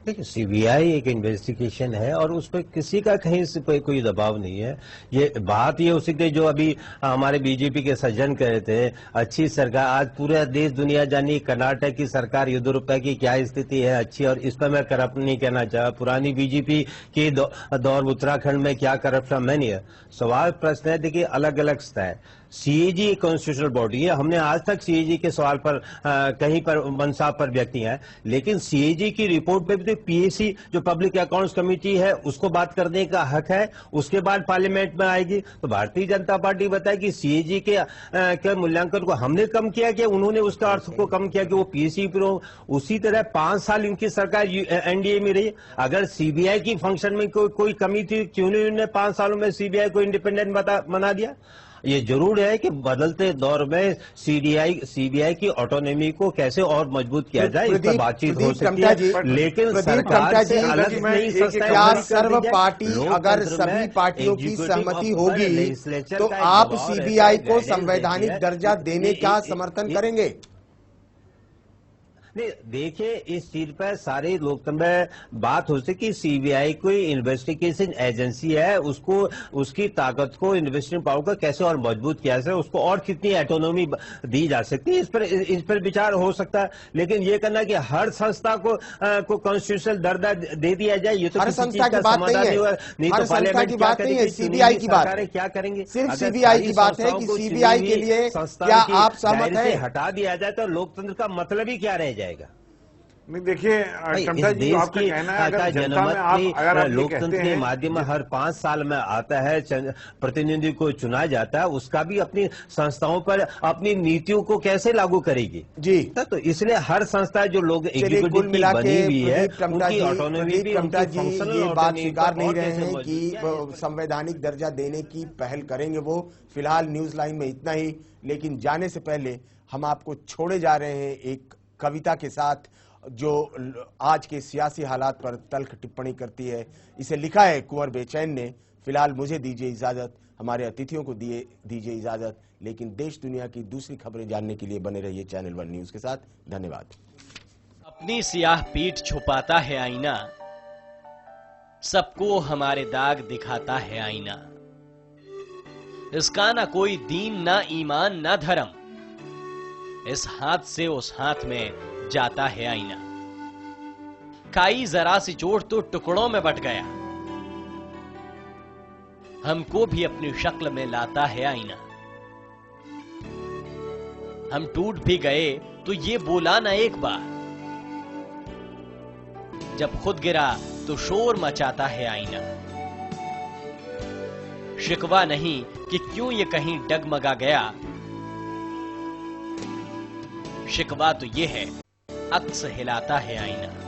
देखिए, सीबीआई एक इन्वेस्टिगेशन है और उस पर किसी का कहीं से कोई दबाव नहीं है। ये बात ये हो सकती है जो अभी हमारे बीजेपी के सज्जन कह रहे थे, अच्छी सरकार, आज पूरा देश दुनिया जानी कर्नाटक की सरकार येदियुरप्पा की क्या स्थिति है, अच्छी, और इस पर मैं करप्ट नहीं कहना चाह, पुरानी बीजेपी के दौर उत्तराखंड में क्या करप्शन, मैं नहीं है। सवाल प्रश्न है, देखिए अलग अलग स्तर है। सीएजी कॉन्स्टिट्यूशनल बॉडी है, हमने आज तक सीएजी के सवाल पर कहीं पर मनसा पर व्यक्त किया है, लेकिन सीएजी की रिपोर्ट पे भी पीएसी जो पब्लिक अकाउंट्स कमेटी है उसको बात करने का हक है, उसके बाद पार्लियामेंट में आएगी। तो भारतीय जनता पार्टी बताए कि सीएजी के मूल्यांकन को हमने कम किया कि उन्होंने उसका अर्थ को कम किया कि वो पीएसी पर हो। उसी तरह 5 साल इनकी सरकार एनडीए में रही, अगर सीबीआई की फंक्शन में कोई कमी थी, क्यों नहीं उन्होंने 5 सालों में सीबीआई को इंडिपेंडेंट बना दिया। ये जरूर है कि बदलते दौर में सीबीआई की ऑटोनॉमी को कैसे और मजबूत किया जाए, इस पर बातचीत हो सकती है, लेकिन सरकार से अलग नहीं सकता। क्या सर्व पार्टी, अगर सभी पार्टियों की सहमति होगी तो आप सीबीआई को संवैधानिक दर्जा देने का समर्थन करेंगे? नहीं, देखिए इस चीज पर सारे लोकतंत्र में बात हो सके, सीबीआई कोई इन्वेस्टिगेशन एजेंसी है, उसको उसकी ताकत को, इन्वेस्टिगेशन पावर को कैसे और मजबूत किया जाए, उसको और कितनी ऑटोनॉमी दी जा सकती है, इस पर विचार हो सकता है। लेकिन ये करना कि हर संस्था को कॉन्स्टिट्यूशनल दर्जा दे दिया जाए, ये तो हर संस्था की बात नहीं है, हर संस्था की बात नहीं है, सीबीआई की बात है। क्या करेंगे? सिर्फ सीबीआई की बात है कि सीबीआई के लिए क्या आप सहमत हैं? हटा दिया जाए तो लोकतंत्र का मतलब ही क्या रह जाएगा? नहीं, देखिए टमटा जी, आपका कहना है अगर जनता में आप लोकतंत्र के माध्यम में हर 5 साल में आता है, प्रतिनिधि को चुना जाता है, उसका भी अपनी संस्थाओं पर अपनी नीतियों को कैसे लागू करेगी जी। तो इसलिए हर संस्था जो लोग एग्जीक्यूटिव की बनी हुई है उनकी ऑटोनॉमी भी, टमटा जी ये बात स्वीकार नहीं रहे हैं कि संवैधानिक दर्जा देने की पहल करेंगे वो। फिलहाल न्यूज लाइन में इतना ही, लेकिन जाने से पहले हम आपको छोड़े जा रहे हैं एक कविता के साथ जो आज के सियासी हालात पर तल्ख टिप्पणी करती है। इसे लिखा है कुंवर बेचैन ने। फिलहाल मुझे दीजिए इजाजत, हमारे अतिथियों को दीजिए इजाजत, लेकिन देश दुनिया की दूसरी खबरें जानने के लिए बने रहिए चैनल 1 न्यूज के साथ। धन्यवाद। अपनी सियाह पीठ छुपाता है आईना, सबको हमारे दाग दिखाता है आईना। इसका ना कोई दीन, ना ईमान, ना धर्म, इस हाथ से उस हाथ में जाता है आईना। खाई जरा सी चोट तो टुकड़ों में बट गया, हमको भी अपनी शक्ल में लाता है आईना। हम टूट भी गए तो ये बोला ना एक बार, जब खुद गिरा तो शोर मचाता है आईना। शिकवा नहीं कि क्यों ये कहीं डगमगा गया, शिकवा तो ये है अक्स हिलाता है आईना।